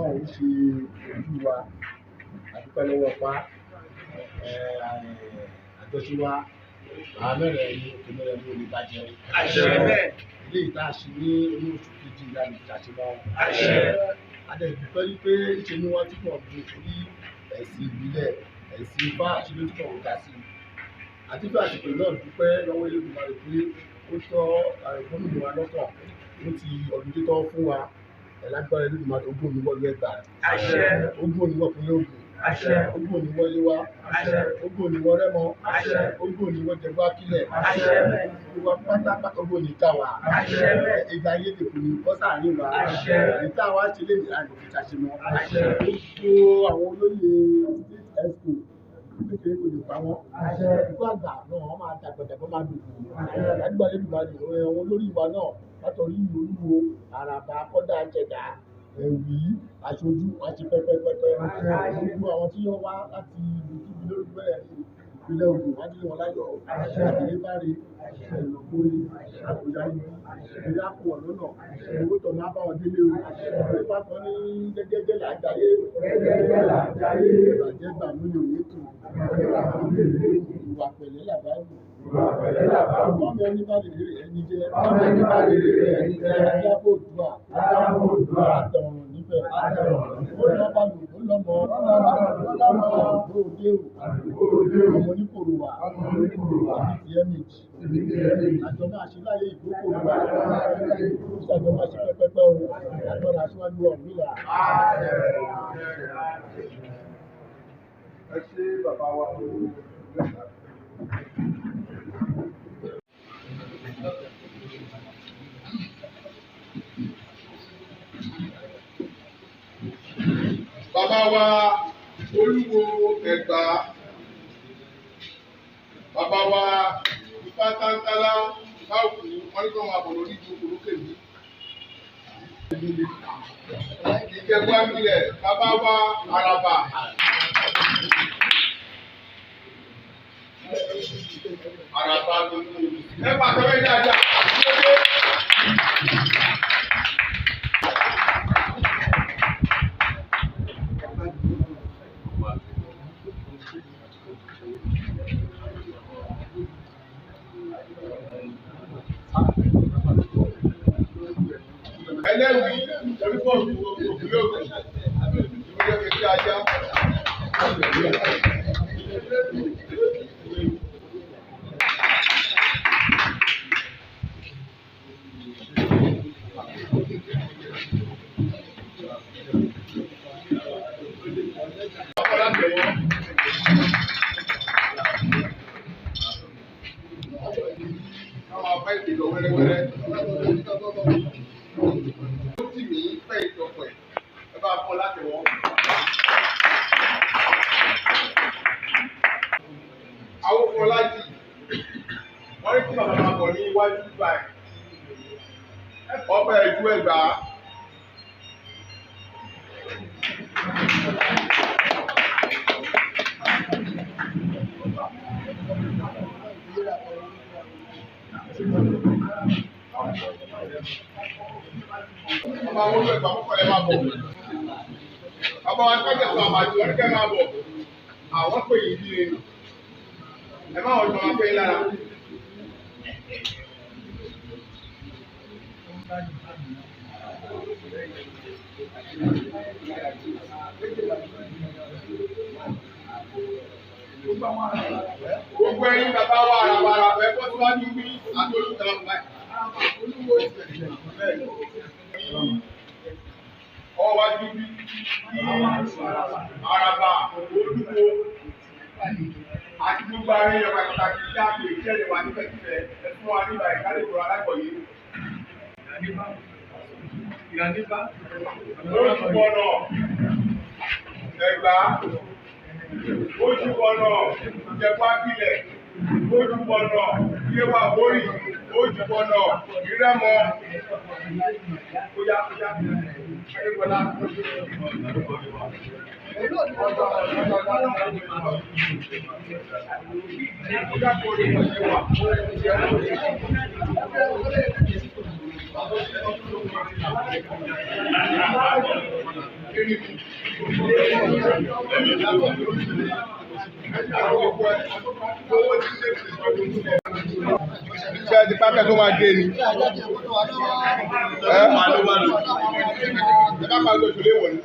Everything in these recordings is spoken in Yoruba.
Ọlọ́run ṣe ojú wa àdúpẹ́ lọ́wọ́ pa àjọṣe wa àwọn mẹ́rẹ̀ ní òkè mẹ́rẹ̀ ní omi bá jẹun. Ilé ìta ṣe ní orí oṣù kejì ìlànà ìtàṣe máa ń. Adẹ̀dùpẹ́ wípé ṣe ni wọ́n túbọ̀ gbé orí ẹ̀sìn ìbílẹ̀ ẹ̀sìn Ifá àti ló túbọ̀ ń ga sí i. Àti bí àsìkò náà dúpẹ́ lọ́wọ́ Elédùmarè pé ó tọ́ gómìnà wa lọ́kàn ó ti ọdún tó tọ́ fún wa lágbára Elédùmarè ogún oníwọ́lú Ẹ̀gbá ogún oníwọ́ Ìpínlẹ̀ Ògùn ogún oníwọ́ Yewa ogún oníwọ́ Rẹ́mọ ogún oníwọ́ Jẹ̀bú Akílẹ̀ ìwà pátápátá ogún oníkàwá ìgbà ayé lè kò ní bọ́ sáàrin wa ìta wa ṣe lè ní àìlè ìṣàṣemọ́ gbogbo àwọn olóyè ẹ̀sìn kékeré kò lè pa wọ́n ìgbà àgbà náà wọ́n máa dàgbàdàgbà máa dùnkù lágbà Elédùmarè àwọn olórí wa náà látọ̀rí Olúwo Àràbà Kọ́dà Jẹ̀dá Ẹ̀wí Aṣojú àti pẹ́pẹ́pẹ́pẹ́ gbogbo àwọn tí wọ́n wá láti ibikíbi lórí bẹ́ẹ̀ ní Ìpínlẹ̀ Ògùn wá nílé wọn láyọ̀ àdéhébáre ẹ̀lọ́gbórí àkójá yìí ìdílé àpò ọ̀lọ́nà owó tọ̀ máa bá wọn délé o nípa kan ní gẹ́gẹ́gẹ́ làájáyé ìbàjẹ́ gbà lórí òye tó ìwà pẹ̀lẹ́ làbáyé ọmọ ẹni bá lè rí ẹni jẹ́ ajá bò dùà àtọ̀rùn nífẹ̀ ó lọ́ba lò ó lọ́mọ òde o ọmọ oníkòrò wà àti ti ẹ̀mí àjọ máa ṣe láyé ìgbókòrò wà ìṣàjọ máa ṣe pẹ́pẹ́pẹ́ o àgbọ̀dọ̀ aṣíwájú ọ̀hún nílà. Ẹ ṣe bàbá wa tó bàbá wa Olúwo Ẹ̀gbá, bàbá wa Ifá tántálá báwùkú wọn ní kí wọn máa bọ̀ lórí ìjókòó lókè mi. Ìjẹ̀bú Akílẹ̀, bàbá wa Àràbà. Àràbà gbogbo ẹ pàtó ẹ dáadáa. Ẹlẹ́rìí orúkọ òkúlé òkú ìwé kékeré ajá. Àwọn Fọlájì wọ́n rí kí bàbá máa bọ̀ ní iwájú báyìí ọba Ẹ̀jú Ẹ̀gbá. Bàbá wọn lọ Ẹ̀gbá kọ́kọ́ ẹ máa bọ̀. Bàbá wa kẹ́kẹ́ sọ àmàjù wọn kẹ́ máa bọ̀. Àwọn pè yín bí ẹnu. Ẹ má wọ́n jọ máa pẹ́ lára. Gbogbo ẹ̀yin bàbá wa àràbàrà ẹ̀ bọ́ síwájú bí àti olùkọ́ àbúrò olúwo ìṣẹ̀lẹ̀ ọwọ́ wájú bí Àràbà Olúwo àti gbogbo àárín ẹ̀wà pàtàkì dáàbò ìṣẹ̀lẹ̀ wà ní pẹ̀tìfẹ̀ ẹ̀fún wa nígbà ìkálẹ̀kùrọ̀ alágbọ̀yé. Ojúbọ̀nà Ẹ̀gbá, Ojúbọ̀nà Ìjẹ̀bú Akílẹ̀, Ojúbọ̀nà Yewa Borí, Ojúbọ̀nà Ìrẹ́mọ. Kóyá Ayébọlá. Ṣé ẹ ti pápẹ́ tó máa gé ni? Ẹ máa ló máa lò. Ẹ bá máa lo oṣù léwọ̀ ni.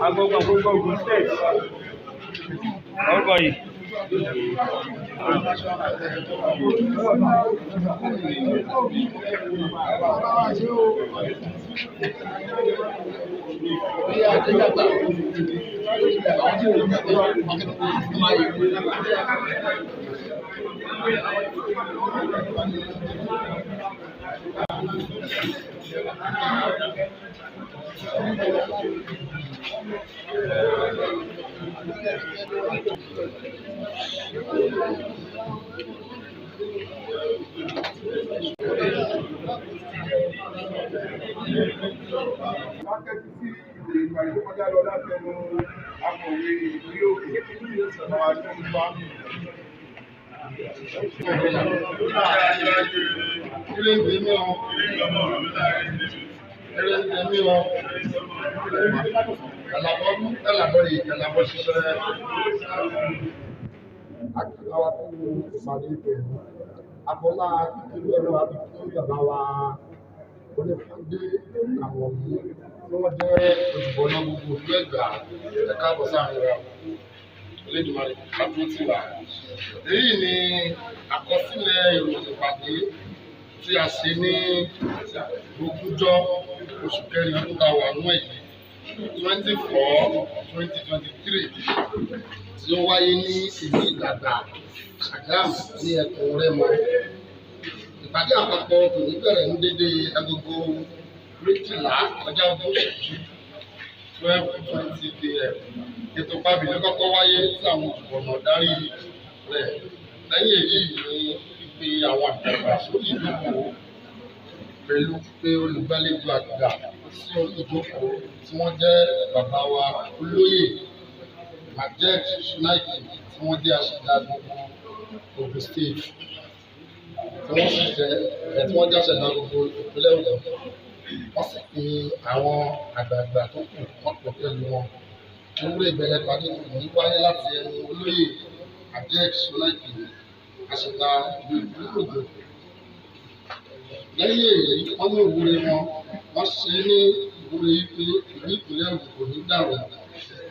Àpapọ Gbogbo Ògùn State. Orúkọ yìí. Ìpàdé tó kọjá lọ láti ẹnu akọ̀wé Ìpínlẹ Ògùn àwọn àjọyọ̀. Ilé ìgbé mi ọ̀. Ilé ìgbé mi ọ̀. Ẹ̀làbọ̀ yìí, ẹ̀làbọ̀ ṣiṣẹ́. Akíláwá tó ń ìpàdé ìpẹ̀lú. Abọ́lá ìpínlẹ̀ ẹ̀rọ àbíkú bàbá wa onífúndé àwọn yìí tí wọ́n jẹ́ olùbọ̀nà gbogbo ìlú Ẹ̀gbá ẹ̀ka àbọ̀ sáàrin wa. Elédùmarè àdúró tì wá. Èyí ni àkọsílẹ̀ ìròyìn ìpàdé tí a ṣe ní Lógúnjọ Oṣù Keje Ọdún tá a wà nínú èyí 24/2023 tí ó wáyé ní ìlú Ìdàgbà Ṣàgámù ní ẹkùn Rẹ́mọ. Ìpàdé àpapọ̀ tòní bẹ̀rẹ̀ ní dédé agogo 12 kọjá ogún ìṣẹ́jú 12:20 p.m. Ètò pàbílẹ̀ kọ́kọ́ wáyé tí àwọn olùbọ̀nà darí rẹ̀. Lẹ́yìn èyí ni pípe àwọn àgbààgbà sórí ìjókòó pẹ̀lú pé olùgbàlejò àgbà sí orí ìjókòó tí wọ́n jẹ́ bàbá wa olóyè Majek Sunaiki tí wọ́n jẹ́ aṣẹ̀dá gbogbo Ogun State tí wọ́n sì jẹ́ tí wọ́n jẹ́ aṣẹ̀dá gbogbo Ìpínlẹ̀ Ògùn. Wọ́n sì fi àwọn àgbààgbà tó kù wọ́n pọ̀ pẹ̀lú wọn. Ìwúrò ìbẹ̀rẹ̀ ìpàdé ní wáyé láti ẹnu olóyè Majek Sunaiki aṣẹ̀dá Ìpínlẹ̀ Ògùn. Lẹ́yìn èyí, wọ́n ní ìwúre wọn, wọ́n ṣe ní ìwúre pé ìlú Ìpínlẹ̀ Ògùn kò ní dàrú,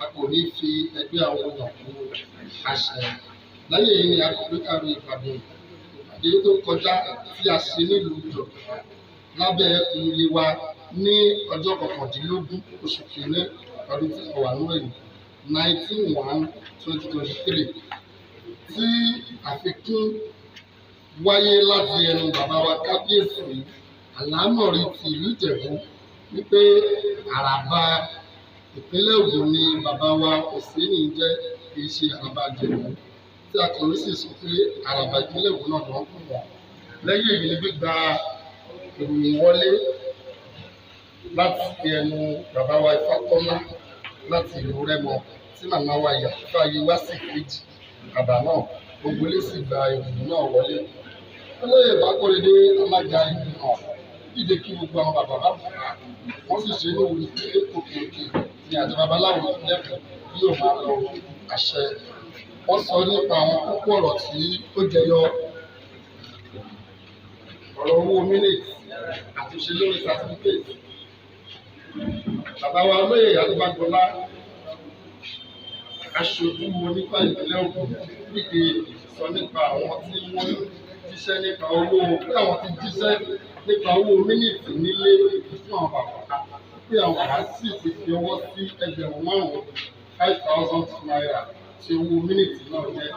a kò ní fi ẹgbẹ́ àwọn èèyàn kú àṣẹ. Lẹ́yìn èyí ni a kò gbé kárí ìpàdé tó kọjá tí a ṣe nílùú Ìjọ lábẹ́ ìrì wa ní ọjọ́ 19 oṣù Kínní ọdún tí a wà nínú èyí 19/1/2023 tí àfikún wáyé láti ẹnu bàbá wa kábíyèsí àlámọ̀rí ti ìlú Ìjẹ̀bú wípé àràbà ìpínlẹ̀ Ògùn ni bàbá wa Òsínì jẹ́, kì í ṣe àràbà Ìjẹ̀bú, tí akọ̀wé sì sọ pé àràbà ìpínlẹ̀ Ògùn náà lọ́wọ́ fún wọn. Lẹ́yìn èyí ni gbígba ìròyìn wọlé láti ẹnu bàbá wa Ifátọ́lá láti ìlú Rẹ́mọ tí màmá wa Ìyáfáyé wá sí kejì àbá náà, gbogbo ilé sì gba ìròyìn náà wọlé. Olóyè Bákóredé alága ìgbìmọ̀ dídé kí gbogbo àwọn bàbá wọ́n sì ṣe lóhùn pé òkè òkè ni àjọ babaláwo lẹ́kọ̀ọ́ yóò máa lọ àṣẹ. Wọ́n sọ nípa àwọn kókó ọ̀rọ̀ tí ó jẹyọ, ọ̀rọ̀ owó mílíọ̀tì, àtúnṣe lórí sátífíkẹ́ẹ̀tì. Bàbá wa olóyè Adébágbọlá aṣojú onífà ìpínlẹ̀ Ògùn níbi sọ nípa àwọn tí wọ́n jíṣẹ́ nípa owó, pé àwọn ti jíṣẹ́ nípa owó mílíọ̀tì nílé fún àwọn bàbá, pé àwọn bàbá sì ti fi ọwọ́ sí ẹgbẹ̀rún márùn-ún 5,000 naira tí owó mílíọ̀tì náà jẹ́.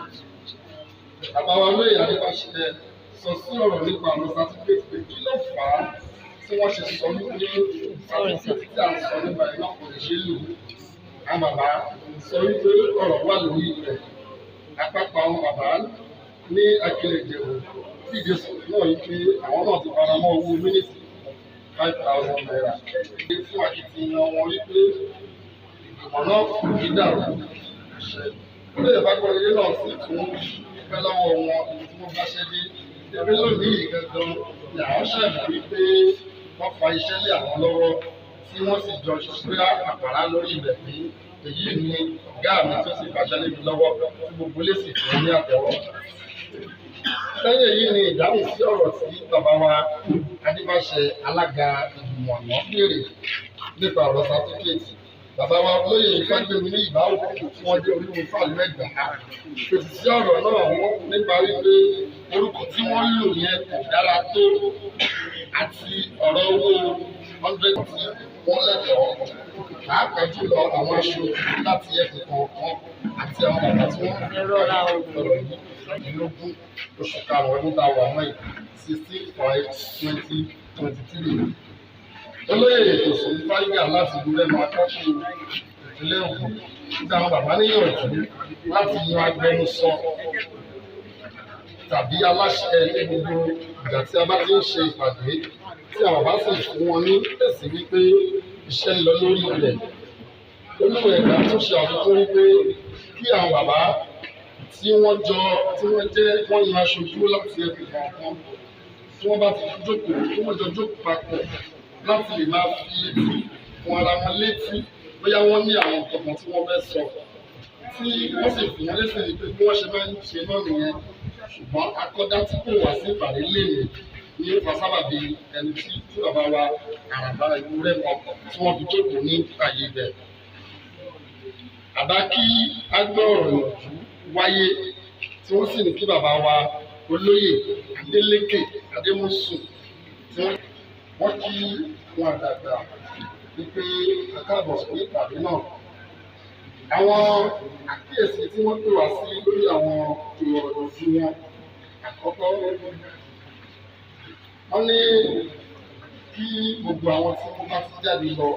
Bàbá wa olóyè Adébáṣẹ sọ sí ọ̀rọ̀ nípa àwọn sátífíkẹ́tì pé kí ló fà á tí wọ́n ṣe sọ wípé sátífíkẹ́tì tí à ń sọ nípa iná kò lè ṣe lò. Àwọn bàbá sọ wípé ọ̀rọ̀ wà lórí rẹ̀. Àpapọ̀ àwọn bàbá ní Akílẹ̀ Ìjẹ̀bú fìdí sọ̀rọ̀ náà wípé àwọn náà ti fara mọ́ owó mílíọ̀tì 5,000 naira. Fún akitiyan wọn wípé ìgbìmọ̀ náà kò ní dàrú. Olóyè Bákóredé náà sì tún dúpẹ́ lọ́wọ́ wọn ibi tí wọ́n bá ṣẹ́ dé. Ẹbí lónìí gangan ni àwọn ṣàmì wípé wọ́n fa iṣẹ́ lé àwọn lọ́wọ́ tí wọ́n sì jọ ṣiṣẹ́ àpàrà lórí ibẹ̀ pé èyí ni ọ̀gá mi tó sì fàṣẹ lé mi lọ́wọ́ tí gbogbo lè sì fún ní àtẹ́wọ́. Lẹ́yìn èyí ni ìdáhùn sí ọ̀rọ̀ tí bàbá wa Adébáṣẹ alága ìgbìmọ̀ náà béèrè nípa ọ̀rọ̀ sátífíkẹ́ẹ̀tì. Bàbá wa olóyè Ifágbémi ní ìbáwò tí wọ́n dé olúwo fáàlú Ẹ̀gbá fèsì sí ọ̀rọ̀ náà wọ́n nípa wípé orúkọ tí wọ́n lò yẹn kò dára tó, àti ọ̀rọ̀ owó 100 tí wọ́n lẹ́tọ̀ọ́, pàápàá jùlọ àwọn aṣojú láti ẹkùn kọ̀ọ̀kan àti àwọn bàbá tí wọ́n rọra ọ̀rọ̀ yìí lógún oṣù karùn-ún ọdún tá a wà mọ́ 16/5/2023. Olóyè Ètòsùn Fáyà láti ìlú Rẹ́mọ akọ́kọ́ ìpínlẹ̀ Ògùn gba àwọn bàbá níyànjú láti yan agbẹnusọ tàbí aláṣẹ ní gbogbo ìgbà tí a bá ti ń ṣe ìpàdé, tí àwọn bàbá sì fún wọn ní èsì wípé iṣẹ́ ń lọ lórí ilẹ̀. Olúwo Ẹ̀gbá tún ṣe àfikún wípé kí àwọn bàbá tí wọ́n yan aṣojú láti ẹkùn kọ̀ọ̀kan, tí wọ́n bá ti jókòó, tí wọ́n jọ jókòó papọ̀ láti lè máa fi etí fún ara wọn létí bóyá wọ́n ní àwọn nǹkan tí wọ́n fẹ́ sọ, tí wọ́n sì fún wọn létí pé bí wọ́n ṣe máa ń ṣe náà nìyẹn. Ṣùgbọ́n akọ́dá tí kò wá sí ìpàdé lèmi ní fasábàbí ẹni tí bàbá wa àràbà ìlú Rẹ́mọ tí wọ́n fi jókòó ní àyè ibẹ̀. Àbá kí á gbọ́ ọ̀rọ̀ ìyànjú wáyé tí wọ́n sì ní kí bàbá wa olóyè Adélékè Adémúsù tí wọ́n kí wọn àdàgbà wípé akáàbọ̀ sí ìpàdé náà. Àwọn àkíyèsí tí wọ́n pè wá sí lórí àwọn ìrọ̀rùn sí wọn. Àkọ́kọ́, wọ́n ní kí gbogbo àwọn tí wọ́n bá ti jáde lọ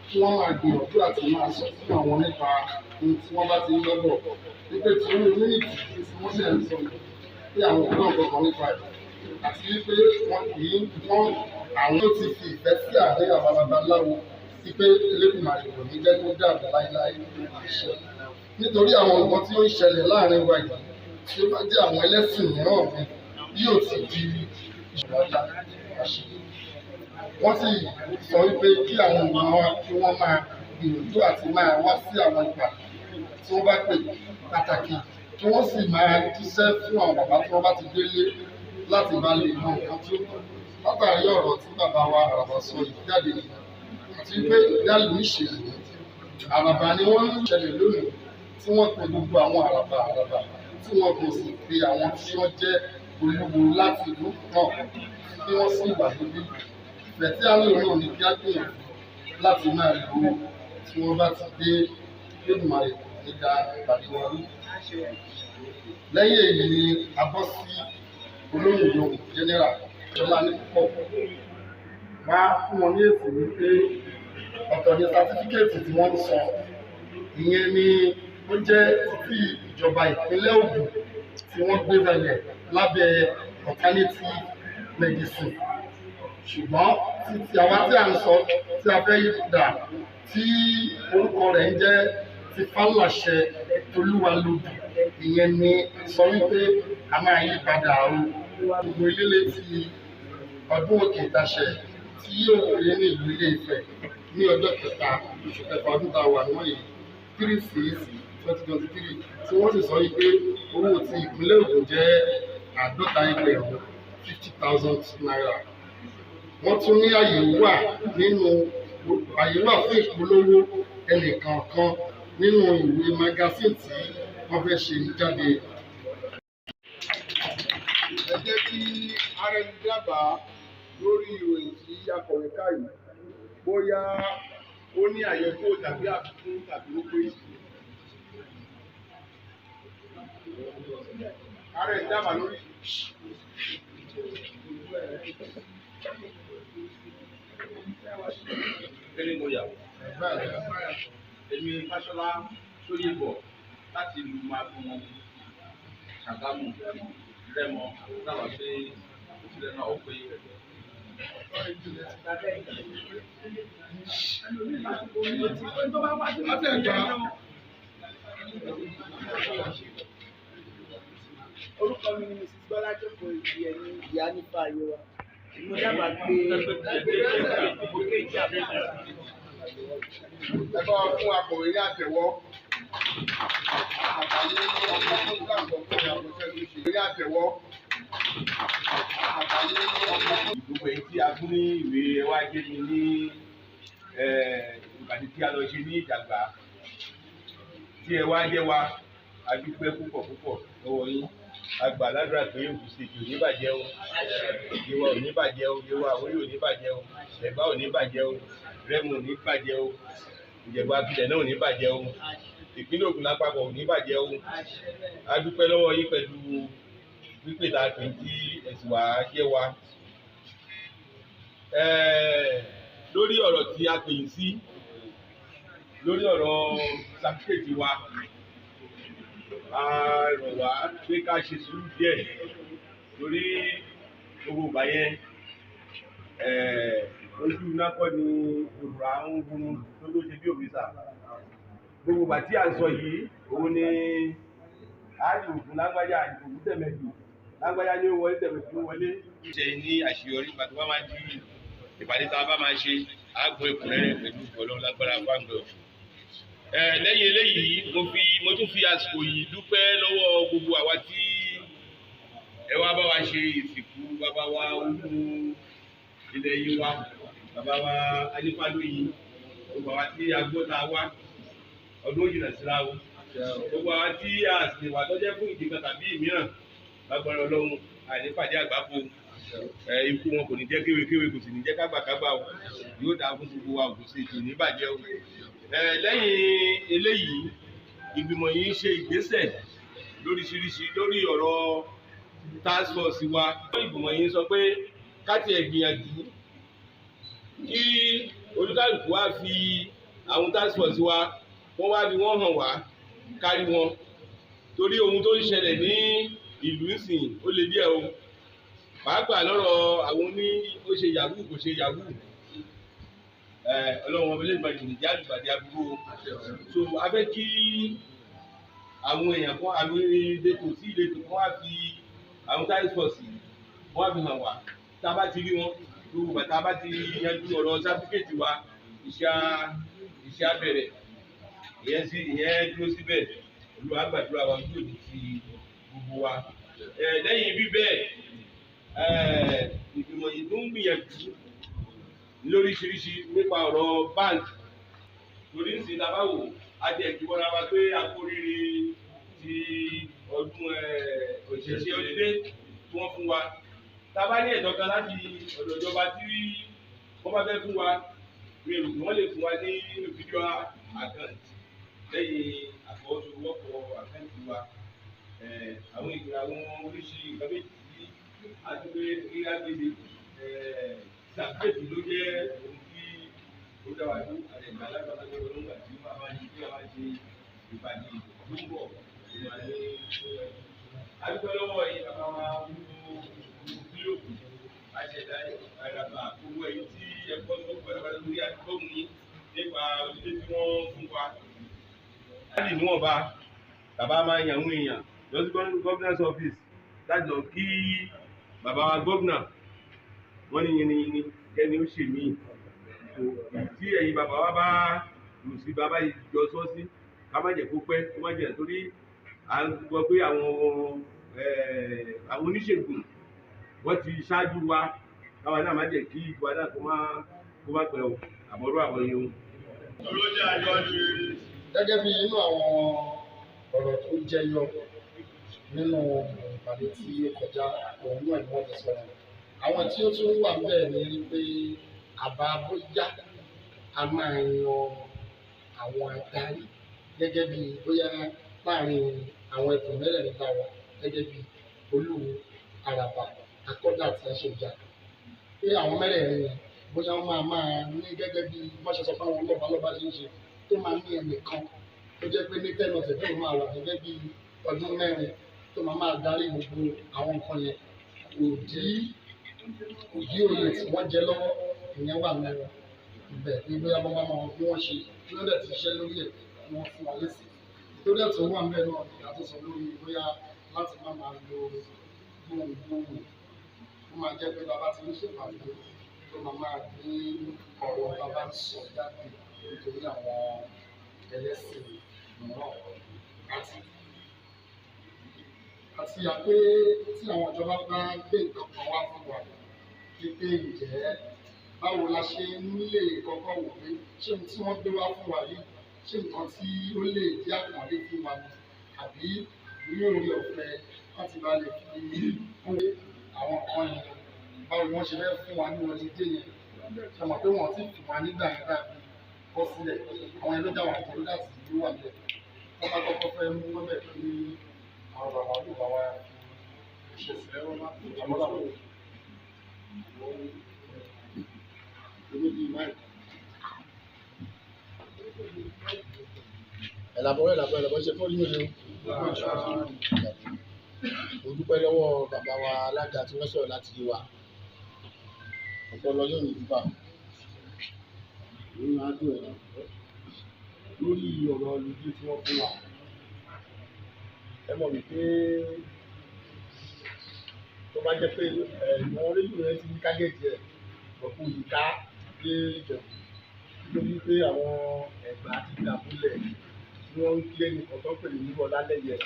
kí wọ́n máa gbìyànjú àti máa sọ fún àwọn nípa ohun tí wọ́n bá ti ń lọ́bọ̀. Wípé tí ó ní mílíọ̀tì tí wọ́n ṣẹ̀ ń sọ pé àwọn òkú náà gbọ̀ngàn nípa ẹ̀, àti wípé wọn kì í wọ́n àwọn tó ti fi ìfẹ́ sí àárín àwọn babaláwo wípé Elédùmarè kò ní jẹ́ kó dàbí láíláí àṣẹ. Nítorí àwọn nǹkan tí ó ń ṣẹlẹ̀ láàrin wa yìí tí ó bá jẹ́ àwọn ẹlẹ́sìn mìíràn mi yóò ti di ìṣòro àṣẹ. Wọ́n sì sọ wípé kí àwọn ènìyàn wa kí wọ́n máa gbìyànjú àti máa wá sí àwọn ìpàdé tí wọ́n bá pè pàtàkì, kí wọ́n sì máa jíṣẹ́ fún àwọn bàbá tí wọ́n bá ti délé láti bá lè mọ nǹkan tí ó kù. Látàrí ọ̀rọ̀ tí bàbá wa àràbà sọ yìí jáde nìyẹn, àti pé ìdálù ìṣèlú àràbà ni wọ́n ń ṣẹlẹ̀ lónìí tí wọ́n pe gbogbo àwọn àràbà tí wọ́n kò sì pe àwọn tí wọ́n jẹ́ olúwo láti ìlú náà kí wọ́n sì wà níbí. Ìfẹ́ tí a lò náà ni kí á gbìyànjú láti máa lò ó tí wọ́n bá ti dé Elédùmarè nígbà ìpàdé wọn rí. Lẹ́yìn èyí ni a bọ́ sí olóyè yòówù general ìjọba ní púpọ̀ máa fún wọn ní èsì wípé ọ̀tọ̀ ní sátífíkẹ́ẹ̀tì tí wọ́n ń sọ ìyẹn ni ó jẹ́ títí ìjọba ìpínlẹ̀ Ògùn tí wọ́n gbé kalẹ̀ lábẹ́ alternative medicine ṣùgbọ́n títí àwa tí a ń sọ tí a fẹ́ yí padà tí orúkọ rẹ̀ ń jẹ́ ti Fáláṣẹ Tolúwalódù ìyẹn ni sọ wípé a máa yí padà o gbogbo ilé ti ọdún Òkè Ìtàṣẹ tí yóò wáyé ní ìlú Ilé Ifẹ̀ ní ọjọ́ kẹta oṣù kẹfà ọdún tá a wà náà yìí 3/6/2023 tí wọ́n sì sọ wípé owó ti ìpínlẹ̀ Ògùn jẹ́ 50,000 naira. Wọ́n tún ní àyè wà fún ìpolówó ẹnìkọ̀ọ̀kan nínú ìwé magazine tí wọ́n fẹ́ ṣe jáde. Ẹ jẹ́ kí ara ẹni dábàá lórí ìròyìn tí akọ̀wé ká yìí bóyá ó ní àyẹ̀kọ́ tàbí àfikún tàbí ó pé. Ara ẹni dábàá lórí. Kẹ́lẹ́ mo yàwó. Èmi Fáṣọlá Sóyèbọ̀ láti ìlú Magun Ṣàgámù Rẹ́mọ dábàá pé ìṣẹ̀lẹ̀ náà ó pé. Orúkọ mi ni Mrs. Bọ́lá Jókòó Ìdíyẹmí ìyá nípa ayé wa. Mo dábàá pé Òkèjì Àpapọ. Ẹ bá wa fún akọ̀wé ní àtẹ̀wọ́. Àtàlẹ́ ní ọjọ́ tó ń gbàgbọ́ pé àpòṣẹ́ ló ṣe ní àtẹ̀wọ́. Àtàlẹ́ ní ọjọ́ tó. Gbogbo èyí tí a fún ní ìwé ẹwà jẹ́ mi ní ìpàdé tí a lọ ṣe ní Ìjàgbá tí ẹ wá jẹ́ wa a dúpẹ́ púpọ̀ lọ́wọ́ yín. A gbà ládùúrà pé Ògùn State ò ní bàjẹ́ o, Yewa ò ní bàjẹ́ o, Yewa Àwórì ò ní bàjẹ́ o, Ẹ̀gbá ò ní bàjẹ́ o, Rẹ́mọ ò ní bàjẹ́ o, Ìjẹ̀bú Abilẹ̀ náà ò ní bàjẹ́ o, Ìpínlẹ̀ Ògùn lápapọ̀ ò ní bàjẹ́ o. A dúpẹ́ lọ́wọ́ yín pẹ̀lú wípé tá a pè tí ẹ̀sìn wá yẹ wa. Lórí ọ̀rọ̀ tí a pè yín sí, lórí ọ̀rọ̀ sàkíkèjì wa, a rọ̀ wá pé ká ṣe sùúrù díẹ̀ lórí gbogbo ìgbà yẹn ojú iná kọ́ ni òrùra ń gun tó ṣe bí òrìṣà. Gbogbo ìgbà tí à ń sọ yìí òun ni àárín ògùn lágbájá ògùn tẹ̀mẹ̀dù lágbájá ní wọlé tẹ̀mẹ̀dù wọlé. Ṣe ní àṣeyọrí pàtó bá máa di ìpàdé tá a bá máa ṣe àgbọ̀ ẹ̀kúnrẹ́rẹ́ pẹ̀lú ọlọ́run lágbára fáńgọ̀. Lẹ́yìn eléyìí mo tún fi àsìkò yìí dúpẹ́ lọ́wọ́ gbogbo àwa tí ẹ wá bá wa ṣe ìsìnkú bàbá wa olú ilẹ̀ yìí wa bàbá wa anífàlóyìn gbogbo àwa tí agbóta wá ọdún òjìnà síra o gbogbo àwa tí a sì wà tọ́jẹ́ fún ìdí kan tàbí ìmíràn lágbára ọlọ́run àìnípàdé àgbákò ikú wọn kò ní jẹ́ kéwékéwé kò sì ní jẹ́ kágbàkágbà o yóò dáa fún gbogbo wa Ògùn State ní bàjẹ́ o. Lẹ́yìn eléyìí ìgbìmọ̀ yìí ń ṣe ìgbésẹ̀ lóríṣiríṣi lórí ọ̀rọ̀ task force wa. Ìgbìmọ̀ yìí ń sọ pé ká tiẹ̀ gbìyànjú kí olúkálùkù wá fi àwọn task force wa wọ́n wá fi wọ́n hàn wá kárí wọn torí ohun tó ń ṣẹlẹ̀ ní ìlú ìsìn ó le díẹ̀ o pàápàá lọ́rọ̀ àwọn ó ṣe yahoo kò ṣe yahoo ọlọ́run ọmọ ilé ìgbàlejò nìjà àlùbàdì aburú so a fẹ́ kí àwọn èèyàn kan àwọn ìletò sí ìletò kan wá fi àwọn task force wọ́n á fi hàn wá tá a bá ti rí wọn gbogbo bàtà bá ti yanjú ọ̀rọ̀ sáfíkẹ́ẹ̀tì wa iṣẹ́ abẹ̀rẹ̀ ìyẹn dúró síbẹ̀ Olúwa gbàdúrà wa yóò ní ti gbogbo wa. Lẹ́yìn bíbẹ̀ ìgbìmọ̀ yìí tó ń gbìyànjú lóríṣiríṣi nípa ọ̀rọ̀ báńkì torí ń sin lábáwò àti ẹ̀kíwọ́ra wa pé akóríire ti ọdún òṣìṣẹ́ ọdún tí wọ́n fún wa tá a bá ní ẹ̀tọ́ kan láti ọ̀dọ̀ ìjọba tí wọ́n bá fẹ́ fún wa mi rò pé wọ́n lè fún wa ní fídíò àkáǹtì lẹ́yìn àfọwọ́sowọ́pọ̀ àkáǹtì wa àwọn oríṣi nǹkan méjì tí àti pé kíá gbèdé ṣàkíyèsí ló jẹ́ ohun tí ó dá wa ní àdẹ̀gbà lágbàdo nígbà tí wọ́n máa ń ṣe ìpàdé tó ń bọ̀ ìwà ní adúgbò lọ́wọ́ yìí bàbá wa kílòkù àṣẹdá àràbà gbogbo èyí tí ẹ̀kọ́ tó pẹ̀lú lórí àdúgbò mi nípa ojúṣe tí wọ́n fún wa. láti níwọ̀nba bàbá máa ń yan àwọn èèyàn lọ sí governor's office láti lọ kí bàbá wa gómìnà wọ́n ní yìnyín kẹ́ni ó ṣe mí tí ẹ̀yin bàbá wa bá lù sí bàbá yìí jọ sọ́ọ́sí ká má jẹ́ kó pẹ́ kó má jẹ́ torí à ń gbọ́ pé àwọn oníṣègùn wọ́n ti ṣáájú wa káwa náà má jẹ́ kí ìwà náà kó má pẹ́ o àbọ̀rọ̀ àwọn yìí o. olójà àjọ ni. Gẹ́gẹ́ bí inú àwọn ọ̀rọ̀ tó jẹyọ nínú ìpàdé tí ó kọjá òun náà ni wọ́n ti sọ̀rọ̀. Àwọn tí ó tún wà bẹ́ẹ̀ ni pé àbá bóyá a máa yan àwọn adarí gẹ́gẹ́ bí bóyá láàrin àwọn ẹkùn mẹ́rẹ̀ẹ̀rin tá a wà gẹ́gẹ́ bí Olúwo, Àràbà, Akọ́dà àti Aṣọjà. Pé àwọn mẹ́rẹ̀ẹ̀rin yẹn bóyá wọ́n máa ní gẹ́gẹ́ bí wọ́n ṣe sọ fún àwọn lọ́balọ́ba ṣe ń ṣe tó máa ní ẹnìkan tó jẹ́ pé ní tẹ́lẹ̀ ọ̀sẹ̀ tó máa wà gẹ́gẹ́ bí ọdún mẹ́rin tó máa darí gbogbo àwọn nǹkan yẹn òdí òye tí wọ́n jẹ lọ́wọ́ ìyẹn wà mẹ́rin ibẹ̀ ní bóyá wọ́n bá máa bí wọ́n ṣe kí wọ́n dẹ̀ ti ṣiṣẹ́ lórí ẹ̀ kí wọ́n fún wa lésì tó dẹ̀ tó wà mẹ́rin náà ìyá tó sọ lórí bóyá láti má máa lo gbòǹgbòǹ ó máa jẹ́ pé bàbá ti ń ṣèpàdé tó máa ní ọ̀rọ̀ bàbá ń sọ jáde nítorí àwọn ẹlẹ́sìn mìíràn àti àpé tí àwọn ìjọba bá gbé nǹkan kan wá fún wa pípé ǹjẹ́ báwo la ṣe nílé kọ́kọ́ wò pé ṣé ohun tí wọ́n gbé wá fún wa yìí ṣé nǹkan tí ó lè jẹ́ àpọ̀nlé fún wa ni àbí ní orí ọ̀fẹ́ láti bá lè fi fún àwọn kan yẹn báwo ni wọ́n ṣe fẹ́ fún wa ní wọn ti dé yẹn ṣe mọ̀ pé wọ́n ti fún wa nígbà yẹn dàbí kọ́ sílẹ̀ àwọn ẹlẹ́jà wà pẹ̀lú láti ìlú wà bẹ́ẹ̀ wọ́n bá kọ́kọ́ fẹ́ mú wọ́n bẹ̀ pé àwọn bàbá ló bá wa ṣe sílẹ̀ wọ́n má fi àwọn bàbá wọn. Ẹ̀làbọ̀ ṣe fọ́ nínú ìlú. Mo dúpẹ́ lọ́wọ́ bàbá wa alága tí wọ́n sọ̀rọ̀ láti yé wa. Ọpọlọ yóò ní bíbá. Nínú adùn ẹ̀ lórí ọ̀rọ̀ olùdí tí wọ́n fún wa. Ẹ mọ̀ wípé tó bá jẹ́ pé ìwọ̀n rédíò rẹ ti ní kágẹ́ẹ̀tì ẹ̀ ọ̀pọ̀ òyìnká dé ìjọba nítorí pé àwọn ẹ̀gbà ti dàbúlẹ̀ tí wọ́n ń kílé nìkan tó ń pè ní níbọ̀ lálẹ́yẹ.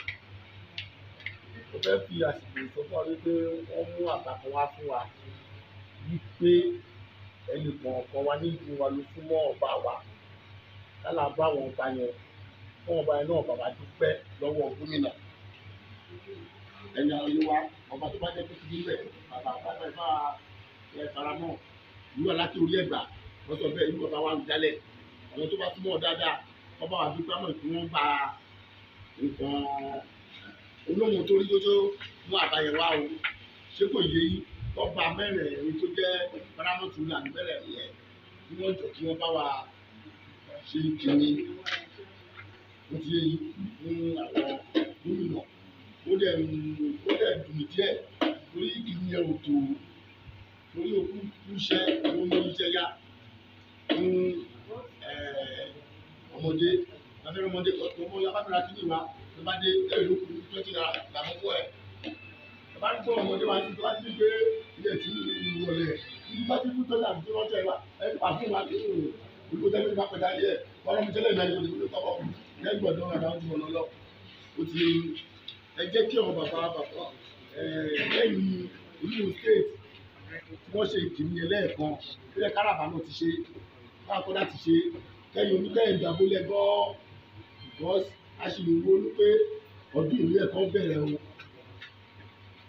Mo fẹ́ fi àsìkò sọ fún wa wípé wọ́n mú àbàkan wá fún wa wípé ẹnì kọ̀ọ̀kan wa ní ìlú wa ló súnmọ́ ọba wa kálá bá àwọn ọba yẹn fún ọba yẹn náà bàbá dúpẹ́ lọ́wọ́ gómìnà. Ẹ̀yà olúwa ọba tó bá jẹ́ pé kí níbẹ̀ bàbá àpapọ̀ ìfà faramọ́ ìlú aláti orí ẹ̀gbà wọ́n sọ bẹ́ẹ̀ ìlú ọba wa ń jalẹ̀ àwọn tó bá túmọ̀ dáadáa ọba wa dúpẹ́ mọ̀ kí wọ́n bá nǹkan olóhùn tó rí tó mú àbáyẹ wá o ṣé kò yé yín ọba mẹ́rẹ̀ẹ̀rin tó jẹ́ faramọ́ tún là ní mẹ́rẹ̀ẹ̀rin yẹn kí wọ́n jọ kí wọ́n bá wa ṣe kìíní ó ti yé yín fún àwọn gómìnà ó dẹ̀ dùn díẹ̀ torí ìyẹn ò tó torí òkú iṣẹ́ ló mú iṣẹ́ yá fún ọmọdé abẹ́rẹ́ ọmọdé ọmọ yàrá kí ni wa ló bá dé ẹ̀rọ kù 20 naira làwọn fún ẹ̀ bá ń gbọ́ ọmọdé wa ti wá sí pé ilé tí ìwọlẹ̀ nígbà tí fún tọ́jà tí wọ́n tẹ̀ wá ẹ̀ fà fún wa kí ni olùkọ́ tẹ́lẹ̀ bá pẹ̀lú ayé ẹ̀ wọ́n mú tẹ́lẹ̀ náà ní olùkọ́ tọ́kọ̀ lẹ́gbọ̀dọ̀ àdáwọn tí wọ́n lọ ó ti ẹ jẹ́ kí ọmọ bàbá lẹ́yìn ìlú state wọ́n ṣe ìkíni ẹlẹ́ẹ̀kan tó yẹ káràbà náà ti ṣe káàkọ́dá ti ṣe kẹ́yìn oníkẹ́yìn ìdàbò lẹ́gọ́ because aṣèlú ní pé ọdún ìlú ẹ̀kọ́ bẹ̀rẹ̀ o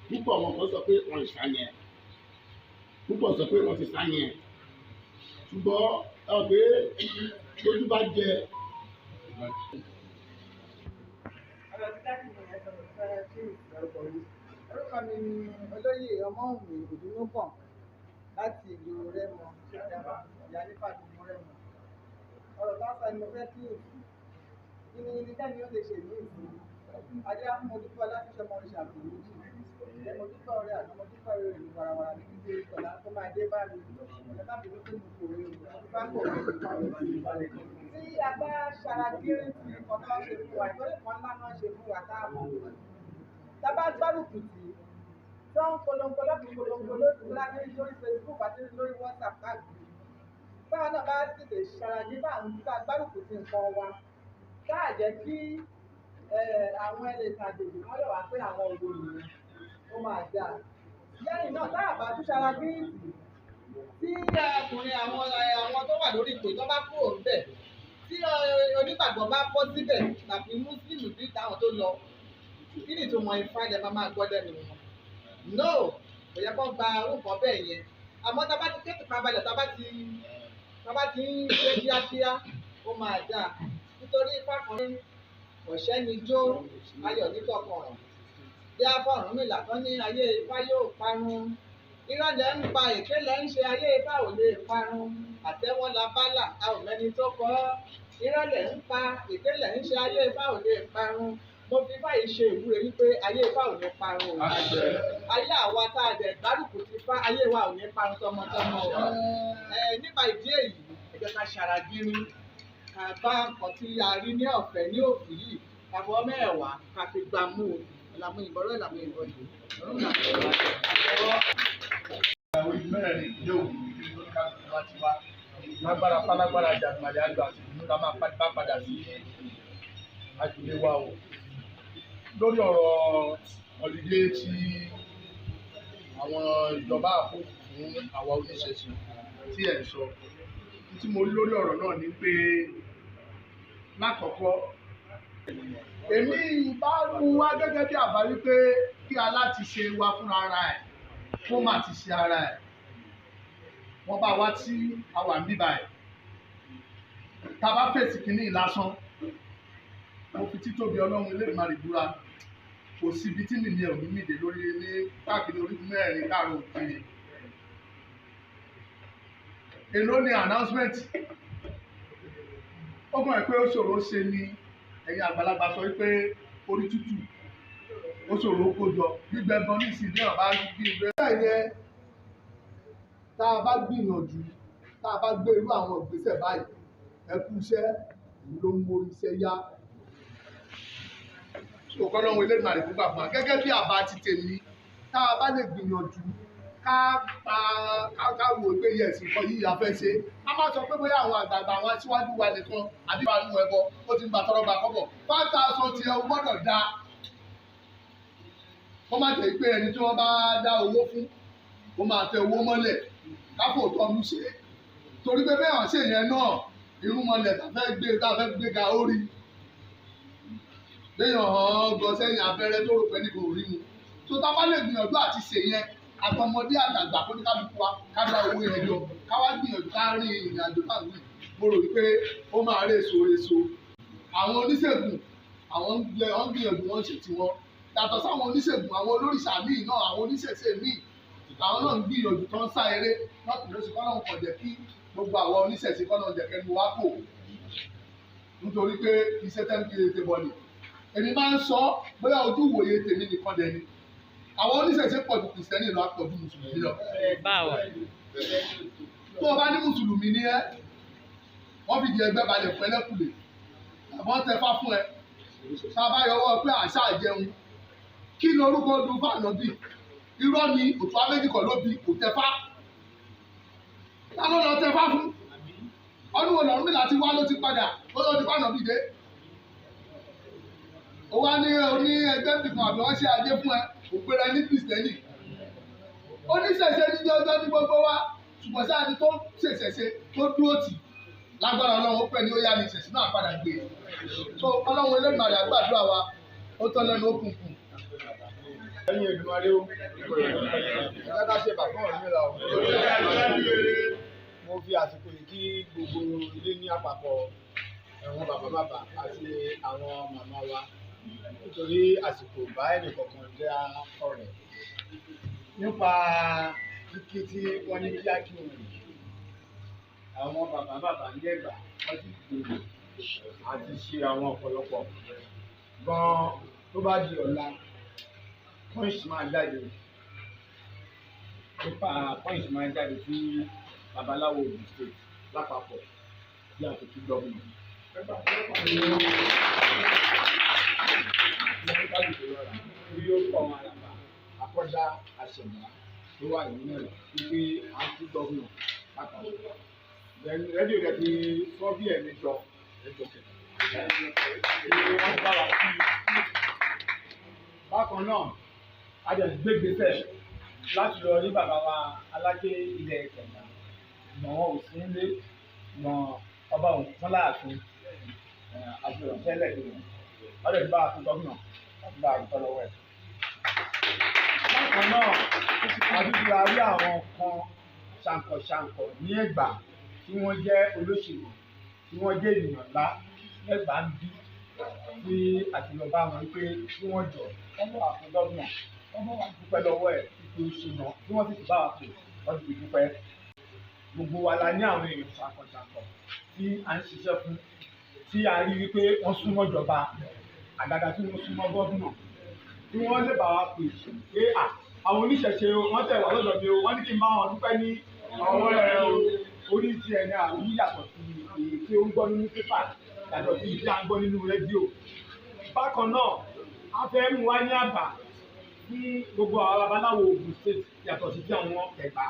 púpọ̀ àwọn kan sọ pé wọ́n ìṣá yẹn púpọ̀ sọ pé wọ́n ti ṣá yẹn ṣùgbọ́n ẹ ò pé lójú bá jẹ. Orúkọ mi ni olóyè Ọmọ́wùmí Òdúnúkàn láti ìlú Rẹ́mọ, ìyá nípa ìlú Rẹ́mọ. Ọ̀rọ̀ bá sọ ni mo fẹ́ kí èsì. Kíni ní kẹ́ni ó lè ṣe ní ìsìn. Adé á fún ojúkọ láti ṣọmọ ìṣàkóso méjì. Mojúkọ rẹ̀ àti mojúkọ rẹ̀ ìlú warawara ní gbígbé ìkọ̀lá tó máa dé bá mi. Ẹ má bínú pé mo kò rí o, bá kò rí o. Tí a bá ṣaragírí tí nǹkan tó ń ṣe fún wa, ìtọ́jú kan ńlá náà ṣe fún wa táàbù. Tá bá gbárùkù tì í, tó ń polongo lọ́dún polongo lóṣù láti lórí Facebook àti lórí WhatsApp káàkiri. Báwa náà bá tètè ṣaragí bá àwọn tí a gbárùkù tì nǹkan wa. Káà jẹ́ kí àwọn ẹlẹ́tàjèjì wọ́n lè wá pé àwọn òwò nìyẹn. Ó máa dáa. Lẹ́yìn náà tá a bá tún ṣaragí tí ọkùnrin àwọn tó wà lórí ipò tó bá kúrò níbẹ̀, tí onígbàgbọ́ bá bọ́ síbẹ̀ tàbí Mùsùlùmí bí táwọn tó lọ, kí ni ìtumọ̀ Ifá ilẹ̀ máa máa gbọ́ lẹ́nu wọn? No, kò yẹ kó gba orúkọ bẹ́ẹ̀ yẹn. Àmọ́ tá a bá ti kéèkì pabalẹ̀ tá a bá ti ń ṣe kíákíá, ó máa dáa. Nítorí Ifá kan ní ọ̀ṣẹ́ ni jó ayọ̀ nítọ̀kan. Bí a bọ̀ Ọ̀rúnmìlà tán ní ayé Ifá yóò parun. Ìrọ̀lẹ́ ń pa èké lẹ́ ń ṣe ayé Ifá ò lè parun. Àtẹ́wọ́n la bálà a ò mẹ́ni tó kọ́. Ìrọ̀lẹ́ ń pa èké lẹ́ ń ṣe ayé Ifá ò lè parun. Mo fi báyìí ṣe ìwúre wípé ayé Ifá ò ní parun. Ayé àwa tá a dẹ̀ gbárùkù ti Ifá ayé wa ò ní parun tọmọtọmọ. Nípa ìdí èyí, ẹ jẹ́ ká ṣaragírí. Ká bá nǹkan tí a rí ní ọ̀fẹ́ ní òkú yìí, ká bọ́ mẹ́wàá ká fi gbà mú o. Ìlàmú ìbọ̀rọ̀ ìlàmú ìbọ̀rọ̀ yìí. Ọ̀run là ń bọ̀ wá. Orí mẹ́rin ní Ògùn ìlú káàkiri wá ti wá. Lágbára pálágbára jàgbàlẹ̀ àgbà àti ìlú la máa bá padà sí àjùlé wa o. Lórí ọ̀rọ̀ ọ̀lídé tí àwọn ìjọba àpò fún àwa oníṣẹ̀ṣe tí ẹ̀ ń sọ. Tí mo rí lórí ọ̀rọ̀ náà ni pé lákọ̀ọ́kọ́ èmi bá mú wá gẹ́gẹ́ bí àbá wípé kí alátiṣe wa fúnra ara ẹ̀ kó má ti ṣe ara ẹ̀. Wọ́n bá wá tí a wà ń bíbá ẹ̀. Tá a bá fèsì kínní lásán, mo fi títóbi Ọlọ́run Elédùmarè búra. Kò sí ibi tí nìyí ẹ̀ ò ní mìdè lórí ní káàkiri orígun mẹ́rin káàrọ̀ òkèèrè. Èló ni announcement. Ó mọ̀ pé ó ṣòro ṣe ni ẹ̀yin àgbàlagbà sọ wípé orí tútù ó ṣòro kó jọ gbígbẹ gan ní ìsìn ní ọba gbígbẹ. Bẹ́ẹ̀ yẹn tá a bá gbìyànjú tá a bá gbé irú àwọn ìgbésẹ̀ báyìí ẹ kú iṣẹ́ ló ń mórí iṣẹ́ yá. Òkọ́ lọ́wọ́ Elédùmarè fún bàbá gẹ́gẹ́ bí àbá ti tèmi tá a bá lè gbìyànjú ká wò pé yẹ ẹ̀sìn kan yìí a fẹ́ ṣe. A máa sọ pé bóyá àwọn àgbààgbà àwọn aṣíwájú wa nìkan àbí wàá nù ẹbọ ó ti ń gba tọrọ gba kọ́bọ̀. 5,000 tiẹ̀ o gbọ́dọ̀ da. Wọ́n má jẹ́ pé ẹni tí wọ́n bá dá owó fún ó máa tẹ owó mọ́lẹ̀ káfò tọ́nu ṣe. Torí pé bẹ́ẹ̀ hàn ṣe yẹn náà irúnmọlẹ̀ tá fẹ́ gbé ga ó rí. Léèyàn hàn gọ sẹ́yìn abẹ́rẹ́ tó rò pé níbo rí mu. Tó tá bá lè gbìyànjú àti ṣe yẹn àtọmọdé àtàgbà kó ní ká dùkú wa ká dá owó yẹn jọ ká wá gbìyànjú ká rí ìrìn àjò káàwé. Mo rò wípé ó máa rí èso. Àwọn oníṣègùn àwọn ń gbìyànjú wọn ṣe tiwọn. Yàtọ̀ sáwọn oníṣègùn àwọn olórìṣà míì náà àwọn oníṣẹ̀ṣe míì àwọn náà ń gbìyànjú tó ń sá eré lọ́tùn lóṣù kọ́ náà kàn jẹ́ kí gbogbo àwọn oníṣẹ̀ṣe kọ́ náà jẹ́ kẹ́nu wá kò. Nítorí pé iṣẹ́ tẹ́ ń kiri ètè bọ̀lì. Èmi máa ń sọ bóyá ojú ìwòye tèmi nìkan dẹ̀ ni. Àwọn oníṣẹ̀ṣe pọ̀ ju Kìrìsìtẹ́nì lọ àpọ̀ ju Mùsùlùmí lọ. Tó o bá ní Mùsùlùmí ní ẹ́ wọ́n fi di ẹgbẹ́ balẹ̀ fún ẹlẹ́kùlé àmọ́ tẹ fá fún ẹ. Tá a bá yọwọ́ pé àṣà àjẹun kí ni orúkọ ọdún fáànà bíi irọ́ ni òtún améjìkọ̀ ló bi kò tẹ fá. Ta ló lọ tẹ fá fún? Ọdún wo lọ́rùn mi láti wá ló ti padà ó lọ di fáànà bíi dé. Ó wá ní oní ẹgbẹ́ nìkan àbí wọ́n ṣe ajé fún ẹ òpèrè ní Kìrìsìtẹ́nì. Oníṣẹ̀ṣe ní ọjọ́ ní gbogbo wa ṣùgbọ́n sáà ni tó ṣèṣẹ̀ṣe tó dúró tì lágbára Ọlọ́run ó pẹ́ ní ó yá ni ìṣẹ̀ṣẹ̀ náà padà gbé. So Ọlọ́run Elédùmarè àgbàdúrà wa ó tọ́ lẹ́nu òkùnkùn. Ẹ̀yin Èdùmàrè o, ìjọba ṣe bàbá ọ̀run mi la o. Mo fi àsìkò yìí kí gbogbo ilé ní àpapọ̀ ẹ̀wọ̀n bàbá àti àwọn màmá wa nítorí àsìkò bá ẹnì kọ̀ọ̀kan jẹ́ ọ̀rẹ́ nípa kíkí tí wọ́n ní kí á kí wọn àwọn bàbá ní Ẹ̀gbá wọ́n ti gbèrò àti ṣe àwọn ọ̀pọ̀lọpọ̀ gan tó bá di ọ̀la punch máa jáde nípa punch máa jáde sí Babaláwo Ògùn state lápapọ̀ bí àtúntò gọ́ọ̀mù. Bí ó kọ́ wọn àlàbà àkọ́dá àṣẹ̀dá tó wà nínú ẹ̀ wípé àtúntò gọ́ọ̀mù lápapọ̀. Rédíò rẹ̀ ti sọ bí ẹ̀mí jọ wọ́n bá wa sí i. Bákan náà a jẹ́ gbégbésẹ̀ láti lọ rí bàbá wa Aláké ilẹ̀ Ìkẹjà ìgbọ̀n wọn ò sí nílé ìgbọ̀n ọba òun fún láàfin àfihàn tẹ́lẹ̀ tó wọn wọ́n lè bá a fún gómìnà láti bá a rúkọ lọ́wọ́ ẹ̀. Bákan náà àdúgbò a rí àwọn kan ṣàǹkọ̀ ní Ẹ̀gbá tí wọ́n jẹ́ olóṣèlú tí wọ́n jẹ́ ènìyàn ńlá Ẹ̀gbá ń bí tí àtìlọ́ba wọn pé kí wọ́n jọ wọ́n bá wà fún gómìnà wọ́n bá wà dúpẹ́ lọ́wọ́ ẹ̀ títí oṣù náà tí wọ́n sì ti bá wà pè wọ́n ti fi dúpẹ́. Gbogbo wa la ní àwọn èèyàn ṣàǹkọ̀ tí à ń ṣiṣẹ́ fún tí a rí wípé wọ́n súnmọ́ ìjọba àgàgà tí wọ́n súnmọ́ gómìnà tí wọ́n lè bá wa pè pé àwọn oníṣẹ̀ṣe wọ́n tẹ̀ wá lọ́dọ̀ mi o wọ́n ní kí n bá wọn dúpẹ́ ní ọwọ́ ẹ̀ o orí ti ẹ̀ ní àwọn yíyàtọ̀ sí èyí tí ó ń gbọ́ nínú pépà yàtọ̀ sí èyí tí a ń gbọ́ nínú rédíò. Bákan náà a fẹ́ mú wá ní àbá fún gbogbo àwọn babaláwo Ògùn state yàtọ̀ sí ti àwọn Ẹ̀gbá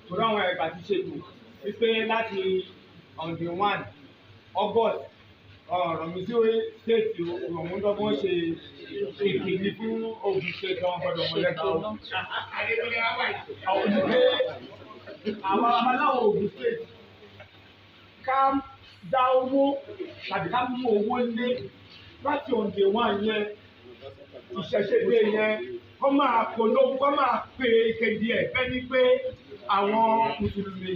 torí àwọn Ẹ̀gbá ti ṣètò wípé láti on the 1 August ọ̀rọ̀ mi sí state òmùdọ́gbọ́n ṣe ìkíni fún Ògùn state ọ̀hún gbọ́dọ̀ mọ̀lẹ́kọ̀ọ́. Àwọn babaláwo Ògùn state ká dá owó tàbí ká mú owó lé láti òǹdè wọn yẹn ìṣẹ̀ṣẹ̀dé yẹn kọ́ máa polówó kọ́ máa pe ìkéde ẹ̀ fẹ́ ní pé àwọn mùsùlùmí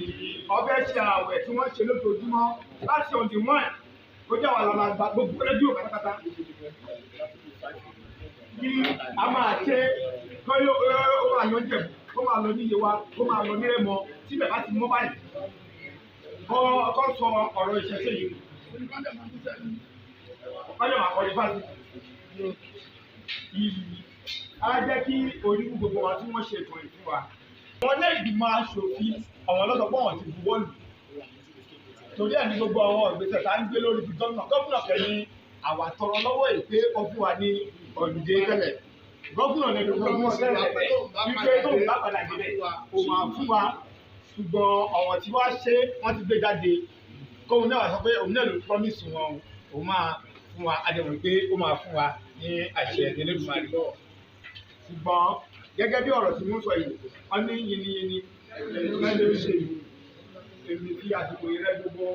ọbẹ̀ ṣe àwẹ̀ tí wọ́n ṣe lójoojúmọ́ láti òǹdè wọn kó jẹ́ àwọn àlàmà àgbà gbogbo rédíò pátápátá kí a máa ṣe kó máa yan jẹ̀bù kó máa lọ níye wa kó máa lọ nírẹ̀mọ síbẹ̀ bá ti mọ́ báyìí kọ́ sọ ọ̀rọ̀ ìṣẹ̀ṣẹ̀ yìí ọjọ́ máa kọ́ ní fásitì yìí á jẹ́ kí onígbù gbogbo wa tí wọ́n ṣe ètò ìfún wa. Wọ́n lé ìgbìmọ̀ aṣòfin àwọn ọlọ́sọ̀gbọ́n wọn ti buwọ́ lù torí ẹ̀ ní gbogbo àwọn ìgbésẹ̀ tá ń gbé lórí ti gómìnà kẹ́ni àwa tọrọ lọ́wọ́ èpè ó fún wa ní ọ̀dùnjẹ tẹ́lẹ̀ gómìnà lẹ́nu gómìnà tẹ́lẹ̀ wípé tó ń bá padà débẹ̀ kò máa fún wa ṣùgbọ́n ọ̀wọ̀n tí wọ́n ṣe wọ́n ti gbé jáde kóun náà sọ pé òun náà ló promise wọn òun máa fún wa adẹ̀wọ̀n pé ó máa fún wa ní àṣẹ Elédùmarè ṣùgbọ́n gẹ́gẹ́ bí ọ̀rọ̀ tí wọ́n sọ yìí wọ́n ní yiniyini lẹ́nu òṣèlú èmi tí àsìkò ìrẹ́ gbogbo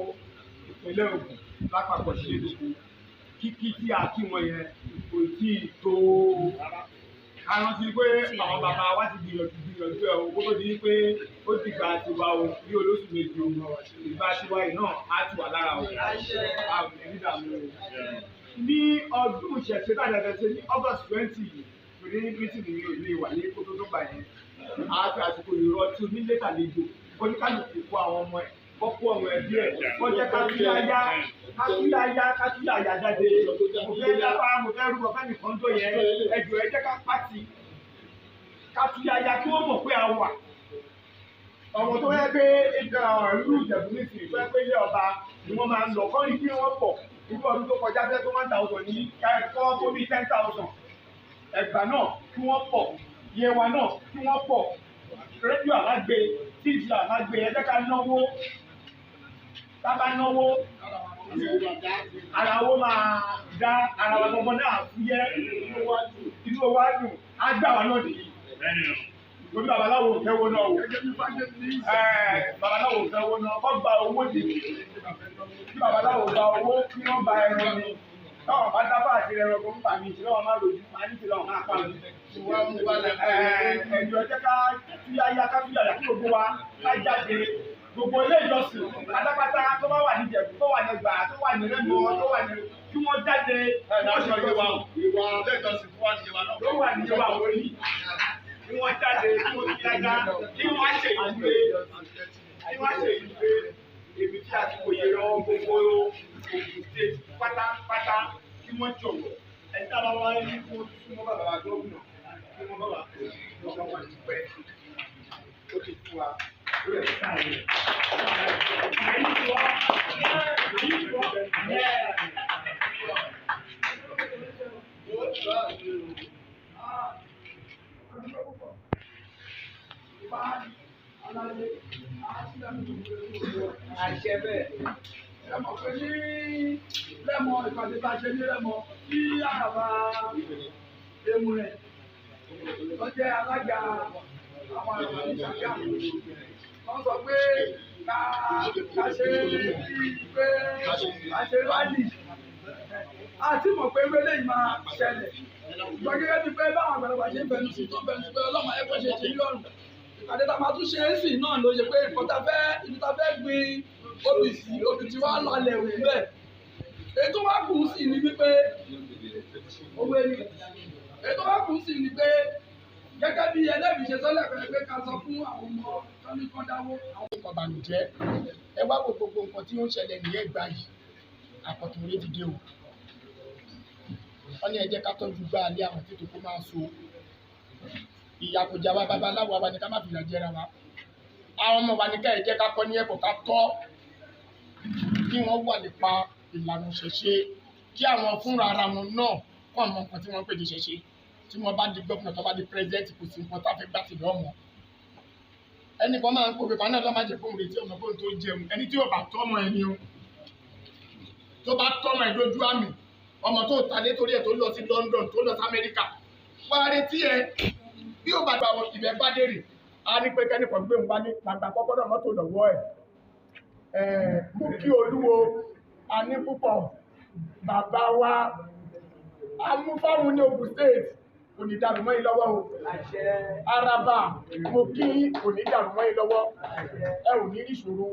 ìpínlẹ̀ Ògùn lápapọ̀ ṣe lóko kíkí tí a kí wọn yẹn kò tí ì tó àwọn ti pé àwọn bàbá wa ti gbìyànjú ẹ̀ owó tó di pé ó ti gba tiwa o ní olóṣù méjì o ìgbà tiwa yìí náà á ti wà lára o àwọn ìdílé àmì o. Ní ọdún ìṣẹ̀ṣe tàdàdà ṣe ní August 20 torí mítìnì mi ò lè wà ní kótó tó gbà yẹn àti àsìkò ìrọ̀ tí onílé tàlejò oníkálùkù kó àwọn ọmọ ẹ̀ kọ́kú ọmọ ẹbí ẹ̀ wọ́n jẹ́ kátúyáyá jáde mo fẹ́ yára mo fẹ́ rúbọ fẹ́ nìkan tó yẹ ẹjọ́ ẹ jẹ́ ká pàtì kátúyáyá kí wọ́n mọ̀ pé a wà ọmọ tó yẹ pé ìlú Ìjẹ̀bú nísìnyí tó yẹ pé ilé ọba ni wọ́n máa ń lọ kọ́ ní kí wọ́n pọ̀ nígbà ọdún tó kọjá fẹ́ tó 1,000 ní kọ́ tó bí 10,000 Ẹ̀gbá náà kí wọ́n pọ̀ Yewa náà kí wọ́n pọ̀ rédíò alágbe tíìsì alágbe ẹ jẹ́ ká náwó tábà náwó ara wo máa dá ara wa gbọmọ náà fúyẹ́ inú wa dùn á gbà wá náà nìyí lórí babaláwo ò fẹ́ wo náà o babaláwo ò fẹ́ wo náà kọ́ gba owó nìyí kí babaláwo gba owó kí wọ́n gba ẹran ni táwọn bá dábàá àti ẹran kò ń bà mí ìṣẹ̀lẹ̀ wọn máa lòdì máa ní ìṣẹ̀lẹ̀ wọn máa pa mí. ẹ̀jọ̀ jẹ́ ká túyáyá kí gbogbo wa ká jáde gbogbo ilé ìjọsìn pátápátá tó bá wà ní Ìjẹ̀bú tó wà ní Ẹ̀gbá tó wà ní Rẹ́mọ tó wà ní kí wọ́n jáde wọ́n ṣe ìjọba ìwà ilé ìjọsìn tó wà ní ìwà náà. tó wà ní ìjọba wòlíì kí wọ́n jáde kí wọ́n ti dájá kí wọ́n ṣe ìwé èmi tí a ti wòye lọ gbogbo Ògùn state pátápátá kí wọ́n jọ̀wọ́ ẹ̀ka bá wá ní kó súnmọ́ bàbá wa gómìnà kí wọ́n bá wà pé lọ́wọ́ wọn ti pẹ́ ó ti fún wa lórí ẹ̀ka rẹ̀. Àṣẹ bẹ́ẹ̀. Ẹ mọ̀ pé ní Rẹ́mọ ìpàdé bá ṣe ní Rẹ́mọ tí àbàbà emu rẹ̀ wọ́n jẹ́ alága àwọn àgbà ní Ṣàgámù. Wọ́n sọ pé ká ṣe rálì. Àti mọ̀ pé eré lẹ́yìn máa ṣẹlẹ̀. Ìgbà gẹ́gẹ́ bíi pé báwọn àgbàlagbà ṣe ń bẹnu sí tó ń bẹnu sí pé ọlọ́mọ ẹ̀kọ́ ṣe ṣe lọ́rùn. Ìpàdé tá a máa tún ṣe é sì náà ló ṣe pé ibi tá a fẹ́ gbin obì sí obì tí wàá lọlẹ̀ wù bẹ́ẹ̀. Èyí tó wá kù sí ni wípé owó ẹni. Èyí tó wá kù sí ni pé gẹ́gẹ́ bí ẹlẹ́bìí ṣe sọ́lẹ̀ pé ká sọ fún àwọn ọmọ tọ́ní kan dáwó. Àwọn nǹkan bànújẹ́ ẹ wá gbogbo nǹkan tí ó ń ṣẹlẹ̀ ní Ẹ̀gbá yìí àkọ́tún orí ti dé o. Wọ́n ní ẹ jẹ́ ká tọ́jú gbá alẹ́ àwọn títí kó máa so. Ìyà kò jà wá babaláwo wa ni ká má fìyà jẹra wa. Àwọn ọmọ wa ní ká ẹ jẹ́ ká kọ́ ní ẹ̀kọ́ ká tọ́ kí wọ́n wà nípa ìlànà ìṣẹ̀ṣe kí àwọn fúnra ara wọn náà kọ́ àwọn nǹkan tí wọ́n ń pè ní ìṣẹ̀ṣe tí wọ́n bá di gómìnà tó bá di pírẹ́sidẹ́ǹtì kò sí nǹkan tá a fẹ́ gbà tì lọ́mọ. Ẹnì kan máa ń pòwe kan náà lọ́ máa jẹ fóun retí ọmọ fóun tó jẹun ẹni tí yóò bá tọ́ ọmọ ẹni o tó bá tọ́ ọmọ ẹ lójú àmì ọmọ tó ta lé torí ẹ tó lọ sí London tó lọ sí Amẹ́ríkà wá retí ẹ bí ó bá gba ibẹ̀ bá dèrè á ní pé kẹ́nìkan gbé òun bá ní gbàgbà kọ́kọ́rọ́ mọ́tò lọ́wọ́ ẹ̀ mú kí olúwo a ní púpọ̀ bàbá wa amúfáwọn ní Ògùn state kò ní dàrú mọ́ yín lọ́wọ́ o Araba mo kí kò ní dàrú mọ́ yín lọ́wọ́ ẹ ò ní ìṣòro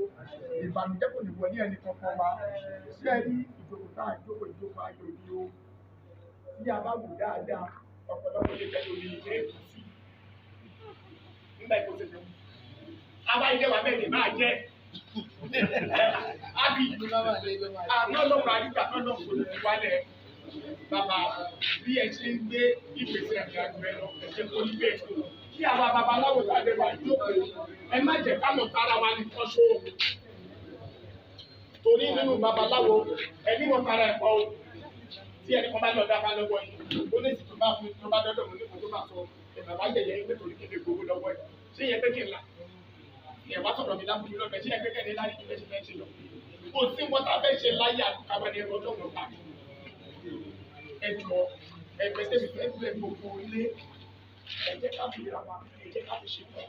ìbànújẹ́ kò ní wọlé ẹnì kankan wa sí ẹ ní ìjókòó ayò ni o tí a bá wù dáadáa ọ̀pọ̀lọpọ̀ lè tẹ̀lé omi ìjẹ́ ìkùsí nígbà ìkó tẹ̀lé àwa ilé wa bẹ́ẹ̀ ni máa jẹ́ àbí àná lọ́wọ́ àríkà náà lọ́wọ́ kò ní wálẹ̀ bàbá bí ẹ ṣe ń gbé ìgbésẹ̀ ìrìnàjò ẹ lọ ẹ̀ṣẹ̀ kò ní bẹ́ẹ̀ kí àwa babaláwo tàbí wà jókòó ẹ má jẹ́ ká mọ̀ tára wa ní kọ́ṣó torí nínú babaláwo ẹni wọn kára ẹ̀kọ́ o tí ẹni kan bá lọ dábàá lọ́wọ́ yìí ó lè sì tó bá fún tó bá dọ́dọ̀ mọ́ nípa tó bá sọ bàbá yẹ̀yẹ́ ń pè torí kéde gbogbo lọ́wọ́ ẹ̀ ṣé yẹ pé kí n là ẹ̀ wá sọ̀rọ̀ mi lábùkún lọ́bẹ̀ ṣé yẹ pé kẹ́ni láyé kí lẹ́sìn fẹ́ ṣe lọ kò sí wọn tá a fẹ́ ṣe láyé àlùkáwá ní ẹ̀rọ ọjọ́ kan ẹjọ́ ẹgbẹ́ tẹ̀mí fẹ́ gbẹ gbogbo ilé ẹ jẹ́ ká fi ra wa ẹ jẹ́ ká fi ṣe pọ̀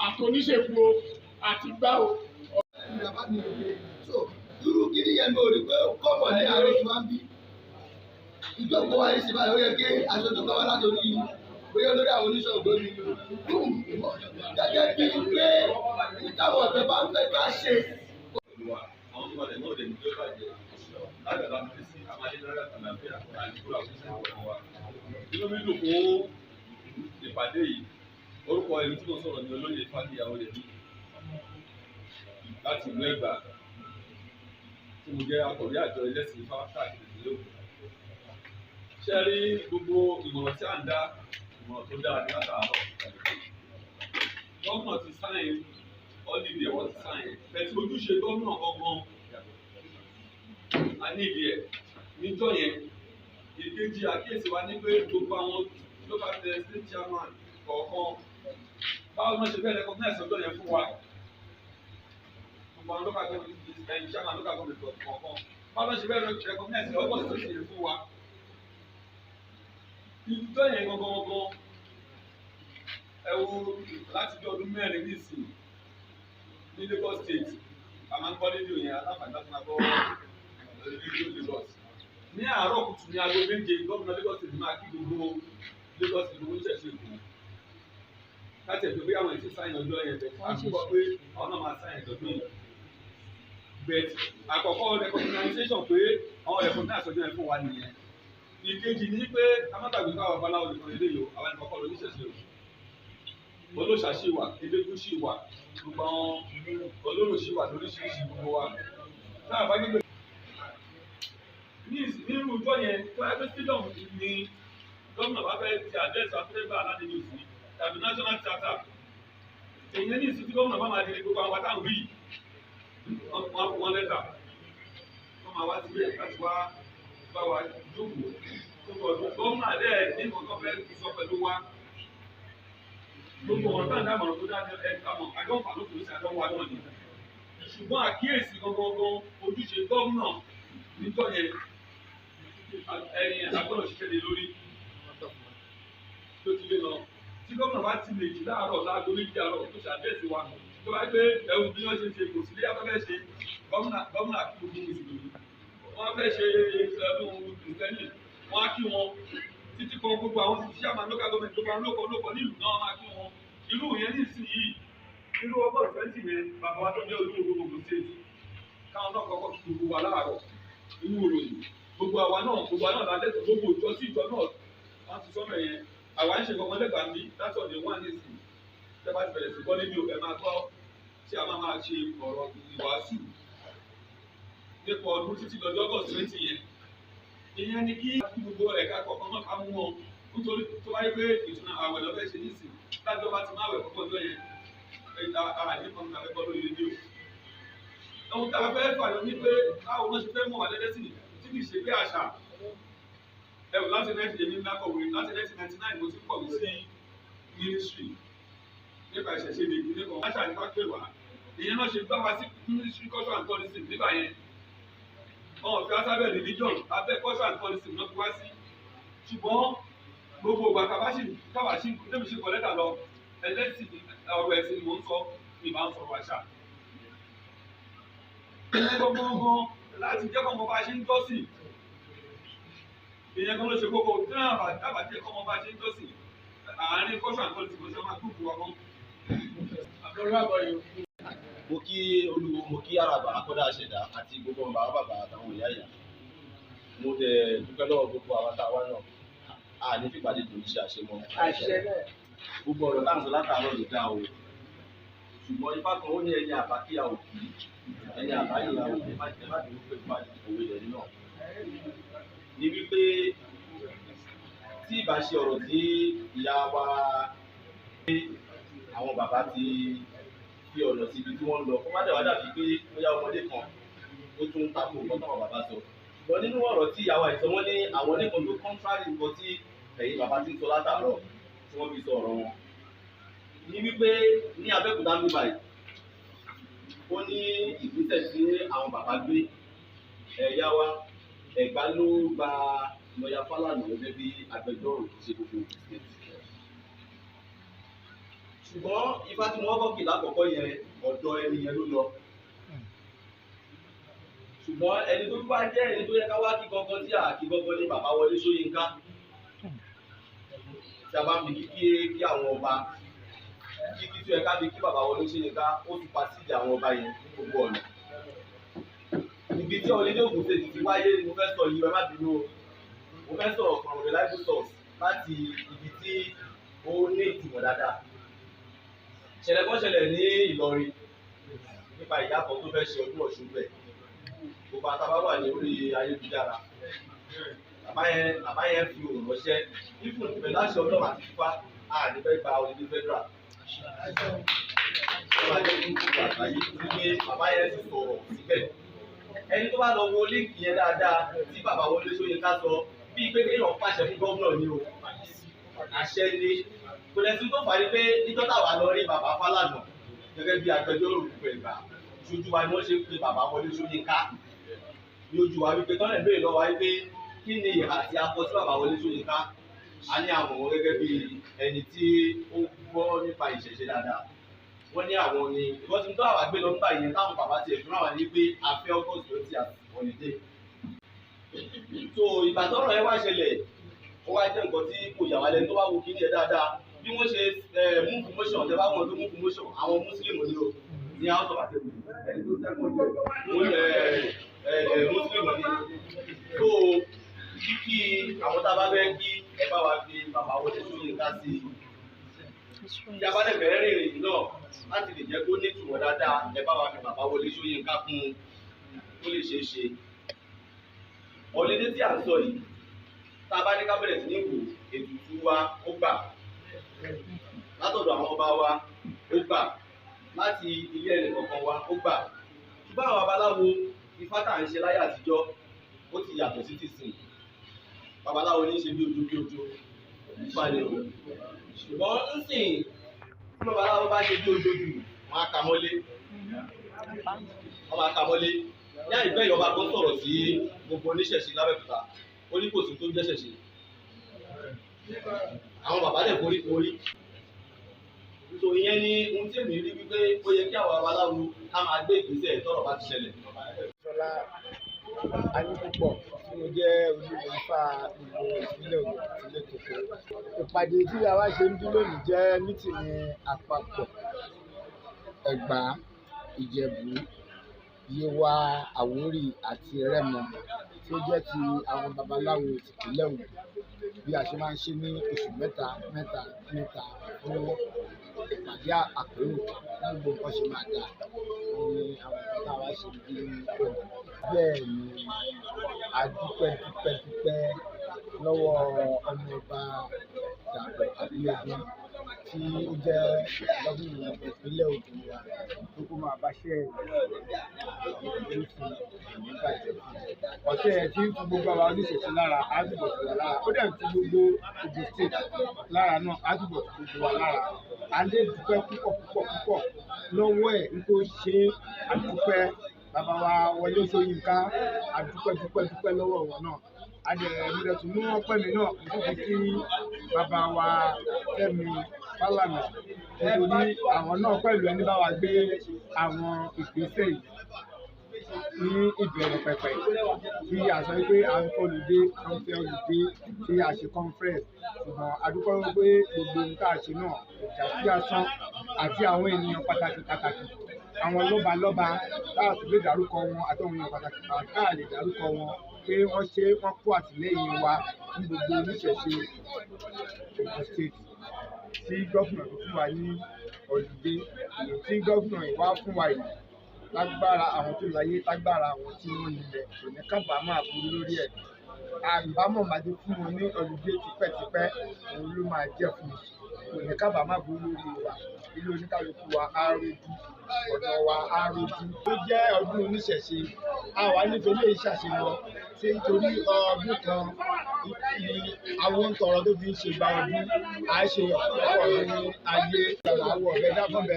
àtòníṣègùn o àti gbá o. Irú kí ni yẹn mi ò rí pé kọ́mọ̀ ní àárọ̀ tí wọ́n ń bí. Ìjọba wa yìí ṣe báyìí ó yẹ kí aṣojú kan wá látòrí bóyá lórí àwọn oníṣòwò ní gẹ́gẹ́ bí pé ìtàwọn ọ̀fẹ́ bá ń fẹ́ ká ṣe. Àwọn tó balẹ̀ náà lè ní bí ó bàjẹ́ lágbàlá fi sí amáyélujára àlàáfíà àdúgbò àkóso ọ̀pọ̀ wa. Inú mi dùn fún ìpàdé yìí. Orúkọ ẹni tí mo sọ̀rọ̀ ní olóyè Fádìyàwó lè ní láti ìlú Ẹ̀gbá tí mo jẹ́ akọ̀wé àjọ ẹlẹ́sìn Ifá káàkiri ìpínlẹ̀ Ògùn. Ṣé rí gbogbo ìmọ̀ràn tí à ń dá ìmọ̀ràn tó dáa ní látàárọ̀? Gómìnà ti sáyẹn ọ́lídìí ẹ̀wọ̀n ti sáyẹn bẹ̀tí ojúṣe gómìnà gangan a ní ìdí ẹ̀ níjọ́ yẹn. Ìkejì àkíyèsí wa ní pé gbogbo àwọn local state chairman kọ̀ọ̀kan báwo ni wọ́n ṣe fẹ́ recognize ọjọ́ yẹn fún wa. Gbogbo àwọn local government chairman local government kọ̀ọ̀kan báwo ni wọ́n ṣe fẹ́ recognize ọjọ́ tó ṣe yẹn fún wa. Ìjọ yẹn gangan ẹ wo láti bí ọdún mẹ́rin nísìnyí ní Lagos state a máa ń gbọ́ rédíò yẹn aláfàdá fún abọ́ rédíò Lagos ní àárọ̀ kùtù ní aago méje gómìnà Lagos state máa kí gbogbo Lagos state ló ń ṣẹ̀ṣẹ̀ kù láti ẹ̀jọ̀ bí àwọn ètò sáyẹn ọjọ́ yẹn bẹ̀ àgbọ̀ pé àwọn náà máa sáyẹn ọjọ́ yẹn. But àkọ́kọ́ recognition pé àwọn recognize ọjọ́ yẹn fún wa nìyẹn. Ìkejì ní pé amágbàgbé káwọn babaláwo nìkan lè léyò àwọn ìkọ̀kọ́ ló níṣẹ̀ṣe o. Olóṣà ṣì wà, elégún ṣì wà, gbogbo àwọn olóró ṣì wà lóríṣiríṣi gbogbo wa. Táà bá gbégbé nínú ọjọ́ yẹn tó ẹgbẹ́ stadium ni gómìnà bá fẹ́ ti àdẹ́sì afẹ́gbà aládéjọ́ sí tàbí national theatre. Èyí ní ìsìn tí gómìnà bá máa di gbogbo àwọn táwọn wí wọn lẹ́tà. Wọ́n máa wá síbẹ̀ láti wá bá wa jókòó. Gómìnà dẹ̀ ní nǹkan fẹ́ sọ pẹ̀lú wa. Gbogbo ọ̀rọ̀ táwọn dámọ̀ràn tó dáa ẹ̀kámọ̀ àjọ́ǹfà ló kò ní sí àjọ́wọ́ àjọ́ ni. Ṣùgbọ́n àkíyèsí gangan ojúṣe gómìnà níjọ́ yẹn ẹ̀yìn agbọ́dọ̀ ṣiṣẹ́ lé lórí tó ti lé lọ. Tí gómìnà bá ti lè jù láàárọ̀ láago méjì àárọ̀ tó ṣe àdẹ́sí wa tó bá gbé ẹ̀wù bí wọ́n ṣe ń ṣe kò sí ilé afẹ́fẹ́ ṣe gómìnà kí gbogbo mùsùlùmí. Wọ́n fẹ́ ṣe ẹ̀dùn kìrìsìtẹ́nì wọ́n á kí wọn títí kan gbogbo àwọn ti ṣe àmà local government gbogbo àwọn lóko nílùú náà máa kí wọn. Irú yẹn nísìnyí irú ọgbọ́n ìfẹ́ǹtì yẹn bàbá wa tó jẹ́ olúwo gbogbo state káwọn náà kọ́kọ́ kí gbogbo wa láàárọ̀ inú òròyìn gbogbo àwa náà lálẹ́ tó gbogbo ìjọ sí ìjọ náà wọ́n ti sọ́nà yẹn àwa ń ṣe kankan lẹ́gbàá mi láti ọ̀dẹ̀ wọ́n ní ìsìn tẹ́ bá ti bẹ̀rẹ̀ sí gbọ́ níbi ẹ̀ máa gbọ́ tí a máa ṣe ọ̀rọ̀ ìwàásù nípa ọdún títí lọ́jọ́ August 20 yẹn. Ìyẹn ni kí gbogbo ẹ̀ka kọ̀ọ̀kan náà ká mú wọn nítorí tó wáyé pé ìtúná àwẹ̀ lọ́fẹ́ ṣe nísìn lájọ́ bá ti máa wẹ̀ púpọ̀ ọjọ́ yẹn àdé kan tàbí gbọ́ lórí rédíò. Ohun tá a fẹ́ fàyọ ní pé báwo wọ́n ṣe fẹ́ mọ̀ wá lẹ́lẹ́sì tí kì í ṣe pé àṣà ẹ̀rù láti 1989 lákọ̀wé láti 1999 mo ti kọ̀wé sí ministry nípa ìṣẹ̀ṣe lè gbé kan àṣà nípa pé wá ìyẹn náà ṣe gbá wa sí ministry culture and tourism nígbà yẹn. Wọ́n fi asábẹ́ religion abẹ́ culture and tourism náà fi wá sí. Ṣùgbọ́n gbogbo ìgbà káwá sí débi ṣe kọ̀lẹ́tà lọ ẹlẹ́sìn ọ̀rọ̀ ẹ̀sìn ni mò ń sọ ni màá ń sọ̀rọ̀ àṣà. Ìyẹn gbọ́ngbọ́n láti jẹ́ kọ́mọ bá ṣe ń jọ́sìn. Ìyẹn kan ló ṣe kókó tí náà dábàá jẹ́ kọ́mọ bá ṣe ń jọ́sìn. Àárín culture and tourism ṣe máa gbùgbù wa mọ́. Mo kí olúwo mo kí àràbà akọ́dá àṣẹ̀dá àti gbogbo ọmọ bàbá àtàwọn ìyá ìyá. Mo dẹ̀ dúpẹ́ lọ́wọ́ gbogbo àwọn táwa náà. A ní fìpàdé tó ní ṣe àṣemọ́. Gbogbo ọ̀rọ̀ táwọn sọ látàárọ̀ ló dá o. Ṣùgbọ́n ipá kan ó ní ẹni àbá kí a ò kí. Ẹni àbá yìí la ò ní má jẹ́ má dé wípé ìpàdé òwe lẹ́ni náà. Ní wípé tí ìbá ṣe ọ̀rọ̀ tí ìyá wa àwọn bàbá ti fi ọ̀nà síbi tí wọ́n ń lọ kó má dẹ̀ wá dàbí pé bóyá ọmọdé kan ó tún tako nǹkan táwọn bàbá sọ. Ṣùgbọ́n nínú ọ̀rọ̀ tí ìyàwó àìsàn wọn ní àwọn oníkan ló kọ́ńtárì nǹkan tí ẹ̀yin bàbá ti ń sọ látàárọ̀ tí wọ́n fi sọ ọ̀rọ̀ wọn. Ní wípé ní Abẹ́òkúta ń bí báyìí ó ní ìgbésẹ̀ tí àwọn bàbá gbé ẹ̀yà wa Ẹ̀gbá ló gba lọ́ọ̀yà Fálànà gẹ́gẹ́ bí agbẹjọ́rò ṣe gbogbo ìgbésẹ̀. Ṣùgbọ́n ifá tí wọ́n kọ́kì lákọ̀ọ́kọ́ yẹn ọ̀dọ̀ ẹni yẹn ló lọ. Ṣùgbọ́n ẹni tó bá jẹ́ ẹni tó yẹ ká wá kí gangan tí a kí gangan ní bàbá Wọlé Ṣóyínká. Tí a bá fi kí àwọn ọba kíkí tó yẹ ká fi kí bàbá Wọlé Ṣóyínká ó tún pa síìdì àwọn ọba yẹn ní gbogbo ọ̀nà. Ibi tí Wáyé Lógúnjọ Oṣù ti wáyé ni mo fẹ́ sọ yìí ẹ má bínú o. Mo fẹ́ sọ̀rọ̀ from reliable source láti ibi tí ó ní ìtumọ̀ dáadáa. Ìṣẹ̀lẹ̀ kan ṣẹlẹ̀ ní Ìlọrin nípa ìyá kan tó fẹ́ ṣe ọdún Ọ̀ṣun bẹ̀. Gbogbo àtàbá wà ní orí ayélujára. Bàbá yẹn fi òun ránṣẹ́ ìfún ìpè láṣẹ ọlọ́run àti fífá àní fẹ́ gba olùdí federal. Wọ́n máa jẹ́ kí n kúrò àgbáyé wípé bàbá yẹn ti sọ̀rọ̀ síbẹ̀. Ẹni tó bá lọ wo líǹkì yẹn dáadáa tí bàbá Wọlé Ṣóyínká sọ bíi pé kéèyàn pàṣẹ fún gómìnà ni o. Àṣẹ ni kò lè tún tó fà ní pé níjọ́ táwa lọ rí bàbá Fálànà gẹ́gẹ́ bí agbẹjọ́rò gbogbo ìgbà ṣojú wa ni wọ́n ṣe ń pe bàbá Wọlé Ṣóyínká ní ojú wa wípé tọ́lẹ̀ béèrè lọ́wọ́ wípé kí ni ìhà tí a kọ sí bàbá Wọlé Ṣóyínká. A ní àwọn wọn gẹ́gẹ́ bí ẹni tí ó gbọ́ nípa ìṣẹ̀ṣe dáadáa. Wọ́n ní àwọn ni ìwọ́n ti ń tọ́ àwàgbé lọ nígbà yẹn táwọn bàbá tiẹ̀ fún àwọn ní pé a fẹ́ August 20 àti holiday. So ìgbà tọ́rọ̀ yẹn wá ṣẹlẹ̀ ó wá jẹ́ nǹkan tí kò yà wá lẹ́nu tó wá wo kíní ẹ̀ dáadáa bí wọ́n ṣe mú mú promotion tẹ bá wọn tó mú promotion àwọn muslim ni o ní house of assembly ẹni tó sẹ́kọ̀ọ́ jẹ muslim ni so kíkí àwọn tá a bá fẹ́ kí ẹ bá wa fi bàbá Wọlé Ṣóyínká sí i tí a bá lè fẹ́ rìnrìn náà láti lè jẹ́ kó nítumọ̀ dáadáa ẹ bá wa fi bàbá Wọlé Ṣóyínká kún kó lè ṣeé ṣe ọ̀lẹ́dẹ́ tí à ń sọ yìí tá a bá ní ká bẹ̀rẹ̀ sí ní wò ètùtù wa ó gbà látọ̀dọ̀ àwọn ọba wa ó gbà láti ilé ẹnì kọ̀ọ̀kan wa ó gbà ṣùgbọ́n àwọn babaláwo ifá tá à ń ṣe láyé àtijọ́ ó ti yàtọ̀ sí tìsìn babaláwo ní í ṣe bí ojú ifá ni o ṣùgbọ́n nsìn tí babaláwo bá ṣe bí ojú wọn á kà mọ́lé wọn máa kà mọ́lé ní àìpẹ́ ìjọba tó ń sọ̀rọ̀ sí gbogbo oníṣẹ̀ṣe lábẹ́òkúta ó ní kò sí tó ń jẹ́ṣẹ̀ṣe àwọn bàbá dẹ̀ forí so ìyẹn ni ohun tí èmi rí wípé ó yẹ kí àwọn babaláwo ká máa gbé ìgbésẹ̀ tọ́rọ̀ bá ti ṣẹlẹ̀. Ṣọlá Anípúpọ̀ tí mo jẹ́ olúwo Ifá gbogbo ìpínlẹ̀ Ògùn tilé tòkó. Ìpàdé tí a wá ṣe ń bí lónìí jẹ́ mítìnì àpapọ̀ Ẹ̀gbá, Ìjẹ̀bú, Yewa, Àwórì àti Rẹ́mọ tí ó jẹ́ ti àwọn babaláwo ìpínlẹ̀ Ògùn bí a ṣe máa ń ṣe ní oṣù mẹ́ta fún ìpàdé àpérò fún gbogbo nǹkan ṣe máa dáa ní àwọn ìpàdé àwa ṣe bí òun. Bẹ́ẹ̀ ni a dúpẹ́ lọ́wọ́ ọmọọba Dàpọ̀ Abíọ́dún tí ó jẹ́ gómìnà ìpínlẹ̀ Ògùn wa tó kó máa báṣẹ́ ìlú ìbàjẹ́. Ọ̀tẹ̀ ẹ̀ tí ń tu gbogbo àwa oníṣẹ̀ṣe lára á túbọ̀ tù wá lára ó dẹ̀ ń tu gbogbo Ògùn state lára náà á túbọ̀ tù gbogbo wa lára. À ń lè dúpẹ́ púpọ̀ lọ́wọ́ ẹ̀ nítorí ṣe àdúpẹ́ bàbá wa Wọlé Ṣóyínká àdúpẹ́ lọ́wọ́ wọn náà. Adẹ̀ tún mú ọpẹ́ mi náà nítorí kí bàbá wa Fẹ́mi Fálànà nítorí àwọn náà pẹ̀lú ẹni bá wa gbé àwọn ìgbésẹ̀ yìí ní ìbẹ̀rẹ̀ pẹ̀pẹ̀ tí a sọ pé à ń fẹ́ olùdé tí a ṣe conference ṣùgbọ́n a dúpẹ́ pé gbogbo nǹkan àṣẹ náà ìjà sí asán àti àwọn ènìyàn pàtàkì àwọn lọ́balọ́ba láti lè dárúkọ wọn àti àwọn ènìyàn pàtàkì káà lè dárúkọ wọn pé wọ́n kó àtìlẹ́yìn wa ní gbogbo oníṣẹ̀ṣe Ògùn state tí gómìnà tó fún wa ní ọ̀lùdé èyí tí gómìnà ìwá fún wa yìí lágbára àwọn tó láyé lágbára àwọn tí wọ́n nílẹ̀ kò ní kábàámọ̀ àbúrú lórí ẹ̀. Àbámọ̀ máa dé fún wọn ní ọ̀lùdé tipẹ́tipẹ́ òun ló máa jẹ́ fún un kò ní kábàámọ̀ àbúrú lórí wa ilé oníkálukú wa á rojú ọ̀nà wa á rojú. Ó jẹ́ ọdún oníṣẹ̀ṣe àwa nífẹ̀ẹ́ lè ṣàṣeyọ ṣé nítorí ọdún kan àwọn ń tọrọ tó fi ń ṣe gba ọdún à ń ṣe ọ̀pọ̀ ní ayé àwọ̀ ọ̀bẹ dáfọ́bẹ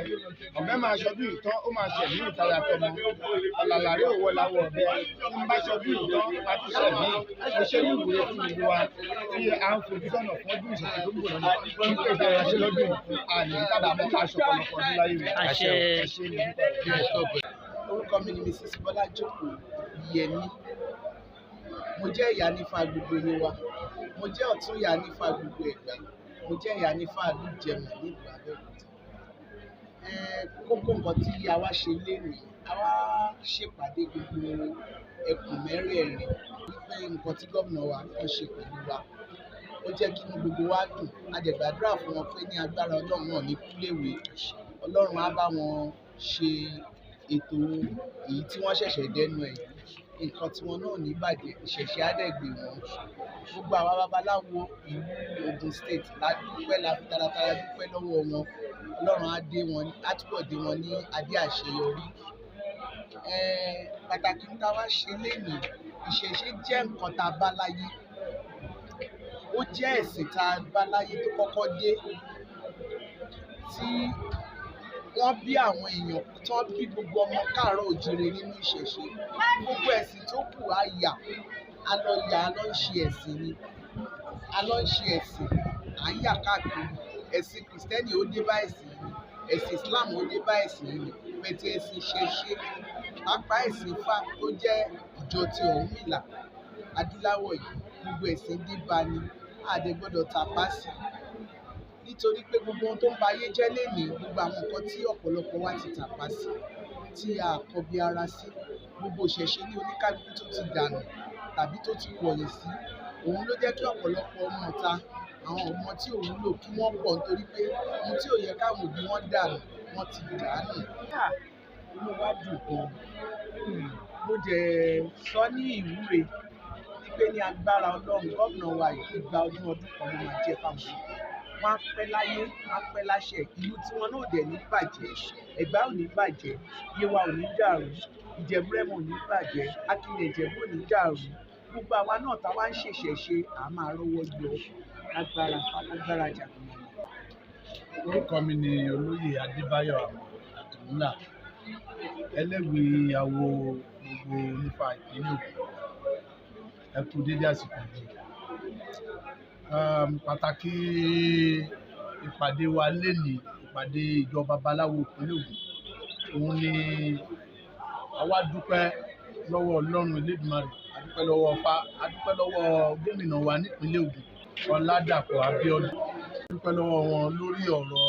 ọ̀bẹ máa ṣọdún ìtàn ó máa ṣẹ̀mí ìtara tọmọ ọ̀làlàrí òwò làwọ̀ ọ̀bẹ tí ń bá ṣọdún ìtàn á ti ṣẹ̀mí ó ṣe ní ìwúre fún gbogbo wa tí à ń fojú sọ́nà fún ọdún ìṣẹ̀ṣẹ̀ tó ń bọ̀ lọ́nà nípa ìdára ṣe lọ́dún àlè kábàámọ̀ aṣọ ọ̀pọ̀lọpọ̀ ọdún láyé rẹ̀. Orúkọ mi ni Mrs. Bọ́lá Jókòó Yẹmí. Mo jẹ́ ìyá nífà gbogbo Yewa, mo jẹ́ ọ̀tún ìyá nífà gbogbo Ẹ̀gbá, mo jẹ́ ìyá nífà Lújẹmọ̀ nílùú Abẹ́òkúta. Kókó nǹkan tí a wá ṣe lénìí, a wá ṣèpàdé gbogbo ẹkùn mẹ́rẹ̀ẹ̀rin wípé nǹkan tí gómìnà wa ń ṣe pẹ̀lú wa ó jẹ́ kí inú gbogbo wa dùn. A dẹ̀ gbàdúrà fún wọn pé ní agbára Ọlọ́run náà ní kúléwé Ọlọ́run á bá wọn ṣe ètò èyí tí wọ́n ṣẹ̀ṣẹ̀ dẹnu ẹ̀ nǹkan tí wọn náà ní bàjẹ́ ìṣẹ̀ṣẹ̀ àdẹ̀gbè wọn. Gbogbo àwa babaláwo ìlú Ògùn state la dúpẹ́ la fi taratara dúpẹ́ lọ́wọ́ wọn. Ọlọ́run á túbọ̀ dé wọn ní adé àṣeyọrí. Pàtàkì ń tá wá ṣe lénìí, ìṣẹ̀ṣe jẹ́ nǹkan tá a bá láyé, ó jẹ́ ẹ̀sìn tá a bá láyé tó kọ́kọ́ dé tí wọ́n bí àwọn èèyàn tí wọ́n bí gbogbo ọmọ káàárọ̀ òjìrè nínú ìṣẹ̀ṣe. Gbogbo ẹ̀sìn tó kù á yà á lọ ṣe ẹ̀sìn ni a lọ ń ṣe ẹ̀sìn à ń yà káàkiri. Ẹ̀sìn kìrìsìtẹ́nì ó dé bá ẹ̀sìn yìí, ẹ̀sìn Islam ó dé bá ẹ̀sìn yìí, pẹ̀tẹ́ ẹ̀sìn ìṣẹ̀ṣe pàápàá ẹ̀sìn Ifá tó jẹ́ ìjọ ti Ọ̀rúnmìlà adúláwọ̀ yìí gbogbo ẹ̀sìn dé bá ni a dẹ̀ gbọ́dọ̀ tàpá sí i nítorí pé gbogbo ohun tó ń ba ayé jẹ́ lénìí, gbogbo àwọn nǹkan tí ọ̀pọ̀lọpọ̀ wa ti tàpá sí, tí a kọbi ara sí, gbogbo ìṣẹ̀ṣe ní oníkálukú tó ti dànù tàbí tó ti kọ̀yìn sí, òun ló jẹ́ kí ọ̀pọ̀lọpọ̀ ọmọ ọ̀ta, àwọn ọmọ tí ò wúlò kí wọ́n pọ̀ nítorí pé ohun tí ò yẹ káwọn òbí wọn dànù, wọ́n ti dànù. Inú wa dùn gan. Mo dẹ̀ sọ ní ìwúre wípé ní agbára Ọlọ́run gómìnà wa yìí igba ọdún kan ló máa jẹ́ fáwọn. Wọ́n á pẹ́ láyé, wọ́n á pẹ́ láṣẹ, ìlú tiwọn náà dẹ̀ ní bàjẹ́, Ẹ̀gbá ò ní bàjẹ́, Yewa ò ní dàrú, Ìjẹ̀bú-Rẹ́mọ ò ní bàjẹ́, Akínyẹlé Ìjẹ̀bú ò ní dàrú. Gbogbo àwa náà táwa ń ṣèṣẹ̀ṣe à máa rówó yọ lágbára Jàkúmọ̀. Orúkọ mi ni Olóyè Adébáyọ̀ Àdìmúlà, ẹlẹ́wìí awo gbogbo nípa ìpínlẹ̀ Ògùn. Ẹ kú dédé àsìkò yìí. Pàtàkì ìpàdé wa lénìí, ìpàdé ìjọ babaláwo ìpínlẹ̀ Ògùn. Òun ni àwa dúpẹ́ lọ́wọ́ Ọlọ́run Elédùmarè, a dúpẹ́ lọ́wọ́ Ọ̀fà, a dúpẹ́ lọ́wọ́ gómìnà wa nípínlẹ̀ Ògùn, Ọládàpọ̀ Abíọ́dún. A dúpẹ́ lọ́wọ́ wọn lórí ọ̀rọ̀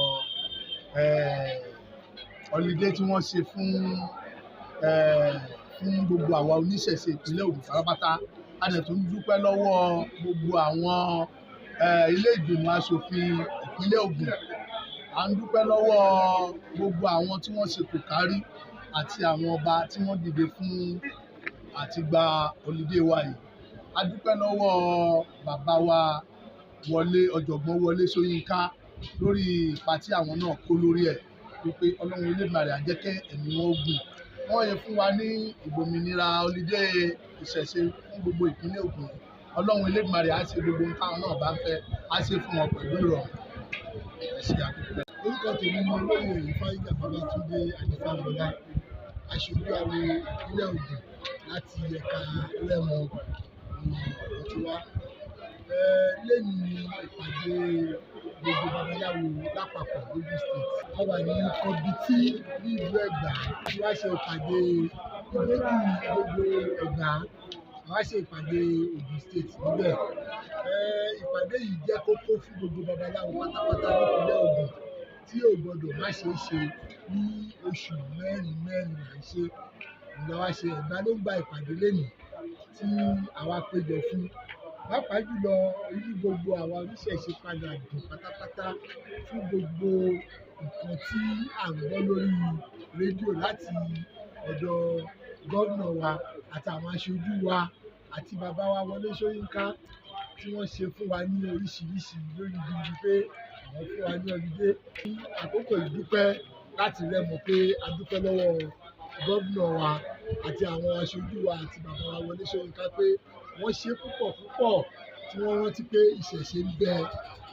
holiday tí wọ́n ṣe fún gbogbo àwa oníṣẹ̀ṣe ìpínlẹ̀ Ògùn pátápátá. A dẹ̀ tún dúpẹ́ lọ́wọ́ gbogbo àwọn ilé ìgbìmọ̀ aṣòfin ìpínlẹ̀ Ògùn. À ń dúpẹ́ lọ́wọ́ gbogbo àwọn tí wọ́n ṣe kò kárí àti àwọn ọba tí wọ́n dìde fún àti gba holiday wa yìí. A dúpẹ́ lọ́wọ́ bàbá wa ọ̀jọ̀gbọ́n Wọlé Ṣóyínká lórí ipa tí àwọn náà kó lórí ẹ̀, wípé Ọlọ́run Elédùmarè á jẹ́ kí ẹ̀mí wọn gùn. Wọ́n yẹ fún wa ní ìgbòmìnira holiday ìṣẹ̀ṣe fún gbogbo ìpínlẹ̀ Ògùn. Ọlọ́run Elédùmarè á ṣe gbogbo nǹkan náà bá ń fẹ́, á ṣe fún wọn pẹ̀lú ìrọ̀rùn. Ẹ ṣé àdúpẹ́. Orúkọ tèmi ni Olóyè Ifáyínjà Babátúndé Adífábọlá, aṣojú awo ìpínlẹ̀ Ògùn láti ẹ̀ka Rẹ́mọ Òtúwá. Lẹ́yìn ìpàdé gbogbo babaláwo lápapọ̀ Gbogbo state, a wà ní kọ́bítì ní ìlú Ẹ̀gbá tí wá ṣe ìpàdé ìgbógun gbogbo Ẹ̀gbá, wá ṣe ìpàdé Ògùn state níbẹ̀. Ìpàdé yìí jẹ́ kókó fún gbogbo babaláwo pátápátá nípínlẹ̀ Ògùn tí ò gbọdọ̀ má ṣe é ṣe ní oṣù mẹ́rin là ń ṣe. Ìgbà wa ṣe Ẹ̀gbá ló ń gba ìpàdé lénìí tí àwa péjọ fún. Pàápàá jùlọ inú gbogbo àwa oníṣẹ̀ṣe padà dùn pátápátá fún gbogbo nǹkan tí à ń gbọ́ lórí rédíò láti ọ̀dọ̀ gómìnà wa àti àwọn aṣojú wa àti bàbá wa Wọlé Ṣóyínká tí wọ́n ṣe fún wa ní oríṣiríṣi lórí bíi pé àwọn fún wa ní holiday. Ní àkókò ìdúpẹ́ láti Rẹ́mọ pé a dúpẹ́ lọ́wọ́ gómìnà wa àti àwọn aṣojú wa àti bàbá wa Wọlé Ṣóyínká pé wọ́n ṣe púpọ̀ tí wọ́n rántí pé ìṣẹ̀ṣe ń bẹ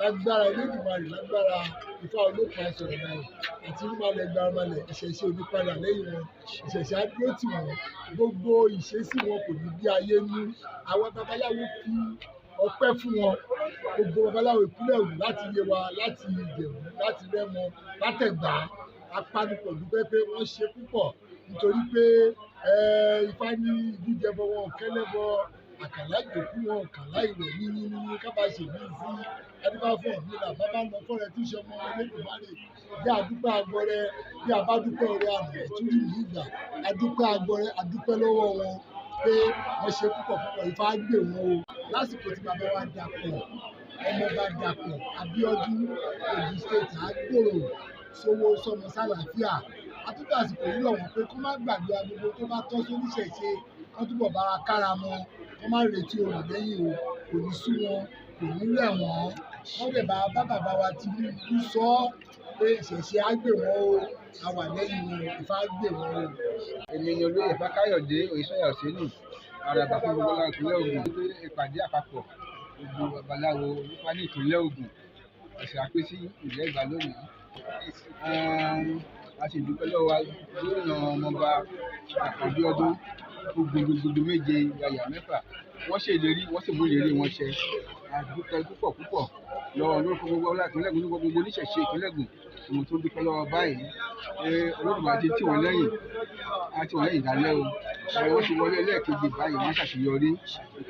lágbára Elédùmarè, lágbára Ifá olókùn asọ̀rọ̀ náà àti Rúmọlẹ̀ Gbàràmọlẹ̀. Ìṣẹ̀ṣe ò ní padà lẹ́yìn wọn, ìṣẹ̀ṣe á dúró tì wọ́n, gbogbo ìṣesí wọn kò ní bí ayé ní. Àwọn babaláwo fi ọpẹ́ fún wọn, gbogbo babaláwo ìpínlẹ̀ Ògùn láti Yewa, láti Ìjẹ̀bú, láti Rẹ́mọ, látẹ̀gbá, apanupọ̀ dúpẹ́ pé wọ́n ṣe púpọ̀ nítorí pé Ifá ní ìdíjẹbọ wọn kẹ́lẹ́bọ, àkàlà ìjòkú wọn kàlà ìwẹ̀ ní kábàṣe ní sí adébáfọ̀ nílà bàbá lọ fọ́rẹ́ tí ìṣọmọ Elédùmarè bí àdúpẹ́ agbọrẹ bí abádúpẹ́ ọrẹ àmì ẹ̀túrí ní ìgbà àdúpẹ́ agbọrẹ àdúpẹ́ lọ́wọ́ wọn pé wọ́n ṣe púpọ̀ Ifá gbè wọn o. Lásìkò tí bàbá wa dàpọ̀ ọmọọba Dàpọ̀ Abíọ́dún Ògùn state àgbòrò sówó sọmọ sálàáfíà, àtúntò àsìkò yìí lọ́wọ́ pé kó má gbàgbé agbègbè tó bá tọ́ sóníṣẹ̀ṣe, wọ́n túbọ̀ bá wa kára mọ́, wọ́n má retí ohun lẹ́yìn o, kò ní sú wọn, kò ní rẹ̀ wọ́n. Wọ́n dẹ̀ bá bàbá wa Tinubu sọ pé ìṣẹ̀ṣe á gbè wọ́n o, a wà lẹ́yìn wọn, Ifá gbè wọ́n o. Èmi ni Olóyè Fákáyọ̀dé Oyèsọ́yà Òsénì, ààrẹ Àpapọ Gbogbo ìpínlẹ̀ Ògùn. Ìpàdé Àpapọ̀ Gbogbo Babaláwo nípa ní ìpínlẹ̀ Ògùn ẹ̀sìn àpèsí ìlú Ẹ̀gbá lónìí. A sì dúpẹ́ lọ́wọ́ gómìnà ọmọọba Abíọ́dún gbogbo méje yàyà mẹ́fà. Wọ́n ṣèlérí, wọ́n sì mú ìlérí wọn ṣẹ. A dúpẹ́ púpọ̀ lọ́wọ́ olórí fún gbogbo ìpínlẹ̀ Ògùn, gbogbo oníṣẹ̀ṣe ìpínlẹ̀ Ògùn. Ohun tó dúpẹ́ lọ́wọ́ báyìí Olódùmarè ti tì wọ́n lẹ́yìn á tì wọ́n lẹ́yìn dálẹ́ o. Wọ́n ti wọlé lẹ́ẹ̀kejì báyìí wọ́n ṣàṣeyọrí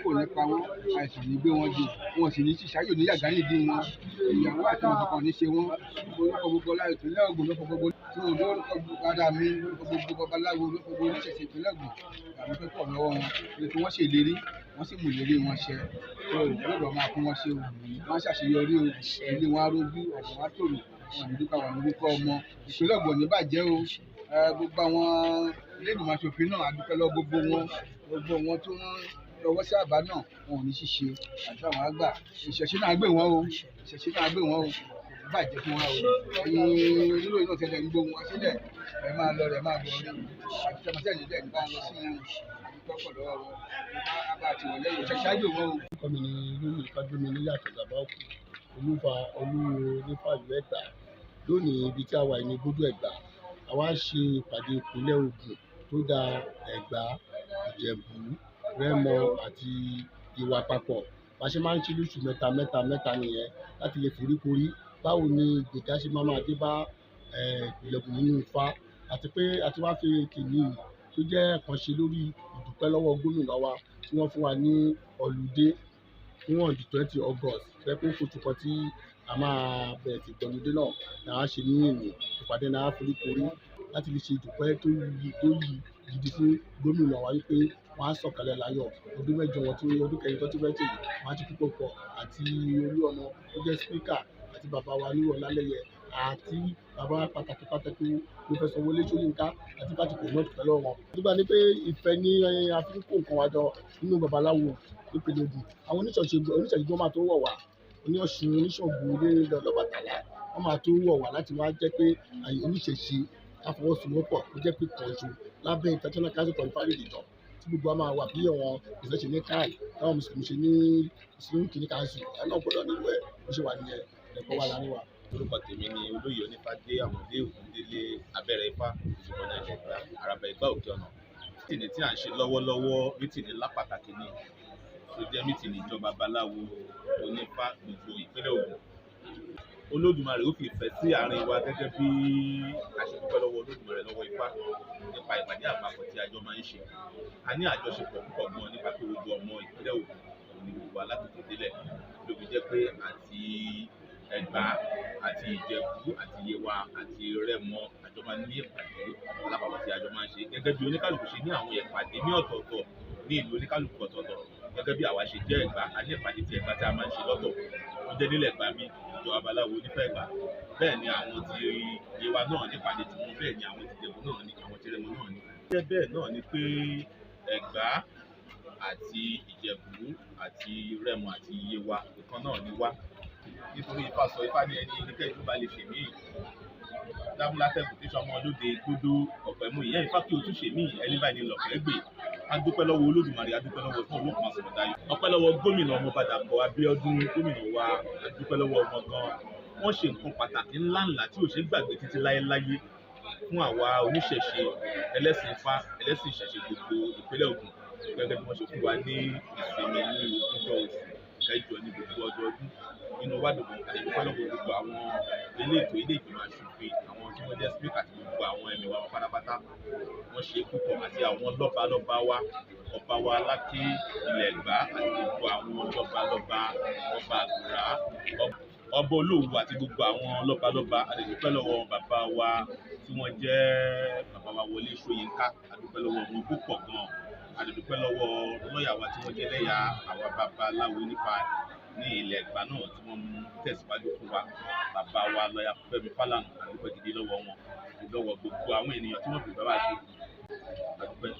kò nípa wọn àìsàn ní gbé wọn jù wọn sì ní ṣíṣáyò ní yàgá nídìí wọn ìyàwó àti ọmọ kankan ní ṣe wọn orúkọ gbogbo láì ìpínlẹ̀ Ògùn lórúkọ gbogbo tí wọn lórúkọ padà mi lórúkọ gbogbo babaláwo lórúkọ gbogbo oníṣẹ̀ṣe ìpínlẹ̀ Ògùn àmì tó pọ̀ lọ́wọ́ wọn pé kí wọ́n ṣèlérí wọ́n sì mú ìlérí wọn ṣẹ lọ́dọ̀ máa fún wọn ṣe o wọ́n ṣàṣeyọrí o ilé wọn á rójú ọ̀dọ̀ wọn á tòrò wọn ní dúpọ̀ wọn ní dúpọ̀ ọmọ ìpínlẹ̀ Ògùn ní bàjẹ́ o gbogbo àwọn ilé ìgbìmọ̀ aṣòfin náà a dúpẹ́ lọ gbogbo wọn tó wọ́n lọ́wọ́ sí àbá náà wọn ò ní ṣíṣe àti àwọn àgbà ìṣẹ̀ṣe náà gbé wọn o ìṣẹ̀ṣe náà gbé wọn o kò bàjẹ́ fún wa o ẹ̀yin nílò iná tẹ́lẹ̀ ń gbóhùn wá sílẹ̀ ẹ máa lọ rẹ̀ máa bọ̀ rí àti tẹmọtẹ́ ìdílé nípa lọ sí ìtọ́pọ̀ lọ́wọ́ wọn bá ti wọ̀ lẹ́yìn ìṣẹ̀ṣe àjò wọn o. orúkọ mi ni lórí ìkájú mi níyàtọ̀ bàbá òkú olúwo nípa ìlú Ẹ̀gbá lónìí ibi tí a wà ní gbójú Ẹ̀gbá àwa ṣe ìpàdé ìpínlẹ̀ Ògùn tó da Ẹ̀gbá Ìjẹ̀bú Rẹ́mọ àti Ìwà papọ̀ bá ṣe máa ń ṣe lóṣù mẹ́ta nìyẹn láti lè foríkorí báwo ni ìgbéga ṣe máa dé bá ìpínlẹ̀ Ògùn nínú Ifá àti pé àti wá fi kìíní tó jẹ́ àkànṣe lórí ìdúpẹ́ lọ́wọ́ gómìnà wa tí wọ́n fún wa ní ọ̀lùdé fún on the 20 August pẹ́pẹ́ fòtù kan tí a máa bẹ̀rẹ̀ sí gbọ̀lùdé náà làá ṣe ní ìlú ìpàdé náà foríkorí láti lè ṣe ìdúpẹ́ tó yí gidi fún gómìnà wa wípé wọ́n á sọ̀kalẹ̀ láyọ̀ ọdún mẹ́jọ wọn tí ọdún kẹyìn tó ti fẹ́ tèmi wọ́n á ti púpọ̀ pọ̀ àti olú ọmọ tó jẹ́ spíkà àti bàbá wa níwọ̀ lálẹ́yẹ àti bàbá pàtàkì Professor Wọlé Ṣóyínká àti pàtàkì náà pẹ̀lú wọn. nígbà ní pé ìfẹ́ ní àfikún nǹkan wájọ nínú babaláwo nípínlẹ̀ Ògùn àwọn oníṣẹ̀ṣe gbọ́n máa tó wọ̀ wá ní Ọ̀ṣun oníṣọ̀gbọ̀n ilé lọ́bàtálá wọ́n máa tó wọ̀ wá láti wá jẹ́ pé àyè oníṣẹ̀ṣe àfọwọ́sowọ́pọ̀ ó jẹ́ pé kọ̀ọ̀ṣù lábẹ́ international council for family religion tí gbogbo a máa wà bí àwọn ìṣẹ̀ṣe ní káì táwọn mùsùlùmí ṣe ní ìṣẹ̀ṣe kìíní council ẹ̀ náà gbọ́dọ̀ nílò ẹ̀ ó ṣe wà nìyẹn ẹ̀kọ́ wà láàrin wa. Orúkọ tèmi ni olóyè onífádé àmọ̀dé ògúndélé abẹ́rẹ́ ifá ìṣùgbọ́n náà Ẹ̀gbá àràbà Ẹ̀gbá òkè ọ̀nà. mítìnì tí à ń ṣe lọ́wọ́lọ́wọ́ mítìnì lápàtàkì ni tó jẹ́ mítìnì ìjọba babaláwo onífá gbogbo ìpínlẹ̀ Ògùn. Olódùmarè ó fi ìfẹ́ sí àárín wa gẹ́gẹ́ bí àṣepúpẹ́ lọ́wọ́ Olódùmarè lọ́wọ́ ifá nípa ìpàdé àpapọ̀ tí àjọ máa ń ṣe. A ní àjọṣepọ̀ púpọ̀ gan nípa pé gbogbo ọmọ ìpínlẹ̀ Ògùn òun ni gbogbo alátòkè délẹ̀ lóbi jẹ́ pé àti Ẹ̀gbá àti Ìjẹ̀bú àti Yewa àti Rẹ́mọ àjọ máa ní ìpàdé alápapọ̀ tí àjọ máa ń ṣe gẹ́gẹ́ bí oníkálùkù ṣe ní àwọn ìpàdé ní ọ̀tọ̀ọ̀tọ̀ ní ìlú oníkálùkù ọ̀tọ̀ọ̀tọ̀ gẹ́gẹ́ bí àwa ṣe jẹ́ Ẹ̀gbá a ní ìpàdé tí Ẹ̀gbá tí a máa ń ṣe lọ́tọ̀ ó jẹ́ nílẹ̀ Ẹ̀gbá mi ìjọba babaláwo onífẹ́ Ẹ̀gbá bẹ́ẹ̀ ni àwọn ti Yewa náà ní ìpàdé tí wọ́n bẹ́ẹ̀ ni àwọn ti Ìjẹ̀bú náà ní àwọn ti Rẹ́mọ náà ní. jẹ́ bẹ́ẹ̀ náà ni pé Ẹ̀gbá àti Ìjẹ̀bú àti Rẹ́mọ àti Yewa ìkan náà ni wá nítorí Ifá sọ Ifá ní ẹni ẹnikẹ́ni tó bá lè ṣèmí dámúlátẹ́kùn tí sọmọ lóde gbódó ọ̀pẹ̀ mú ìyẹn Ifá kí o tún ṣèmí ẹni báyìí ní lọ̀pẹ̀ gbè a dúpẹ́ lọ́wọ́ Olódùmarè a dúpẹ́ lọ́wọ́ fún olókùn àsọ̀rọ̀ dayọ̀ ọpẹ́ lọ́wọ́ gómìnà ọmọ Dàpọ̀ Abíọ́dún gómìnà wa a dúpẹ́ lọ́wọ́ ọmọ gan wọ́n ṣe nǹkan pàtàkì ńláńlá tí ò ṣe gbàgbé títí láéláyé fún àwa oníṣẹ̀ṣe ẹlẹ́sìn Ifá ẹlẹ́sìn ìṣẹ̀ṣe gbogbo ìpínlẹ̀ Ògùn gẹ́gẹ́ bí wọ́n ṣe fún wa ní ìsinmi ní Lógúnjọ Oṣù Kẹjọ ní gbogbo ọdọọdún nínú wádùn àdìpọ́lọ́wọ́ gbogbo àwọn ilé ìgbìmọ̀ aṣòfin àwọn tí wọ́n jẹ́ spíkà àti gbogbo àwọn ẹ̀mí wa pátápátá wọ́n ṣe púpọ̀ àti àwọn lọ́balọ́ba wa ọba wa Aláké ilẹ̀ Ẹ̀gbá àti gbogbo àwọn lọ́balọ́ba ọba Àgùrá ọba Olówu àti gbogbo àwọn lọ́balọ́ba àdìpọ́lọ́wọ́ bàbá wa tí wọ́n jẹ́ bàbá wa Wọlé Ṣóyínká àdìpọ́lọ́wọ́ wọn púpọ̀ gan-an àdìpẹ́ lọ́wọ́ lọ́ọ̀yà wa tí wọ́n jẹ́ lẹ́yà àwọn babaláwo nípa ní ilẹ̀ Ẹ̀gbá náà tí wọ́n mú tẹ̀síwájú fún wa bàbá wa lọ́ọ̀yà Fẹ́mi Fálànà àdúpẹ́ gidi lọ́wọ́ wọn àti lọ́wọ́ gbogbo àwọn ènìyàn tí wọ́n fi bàbá ṣe àdúpẹ́.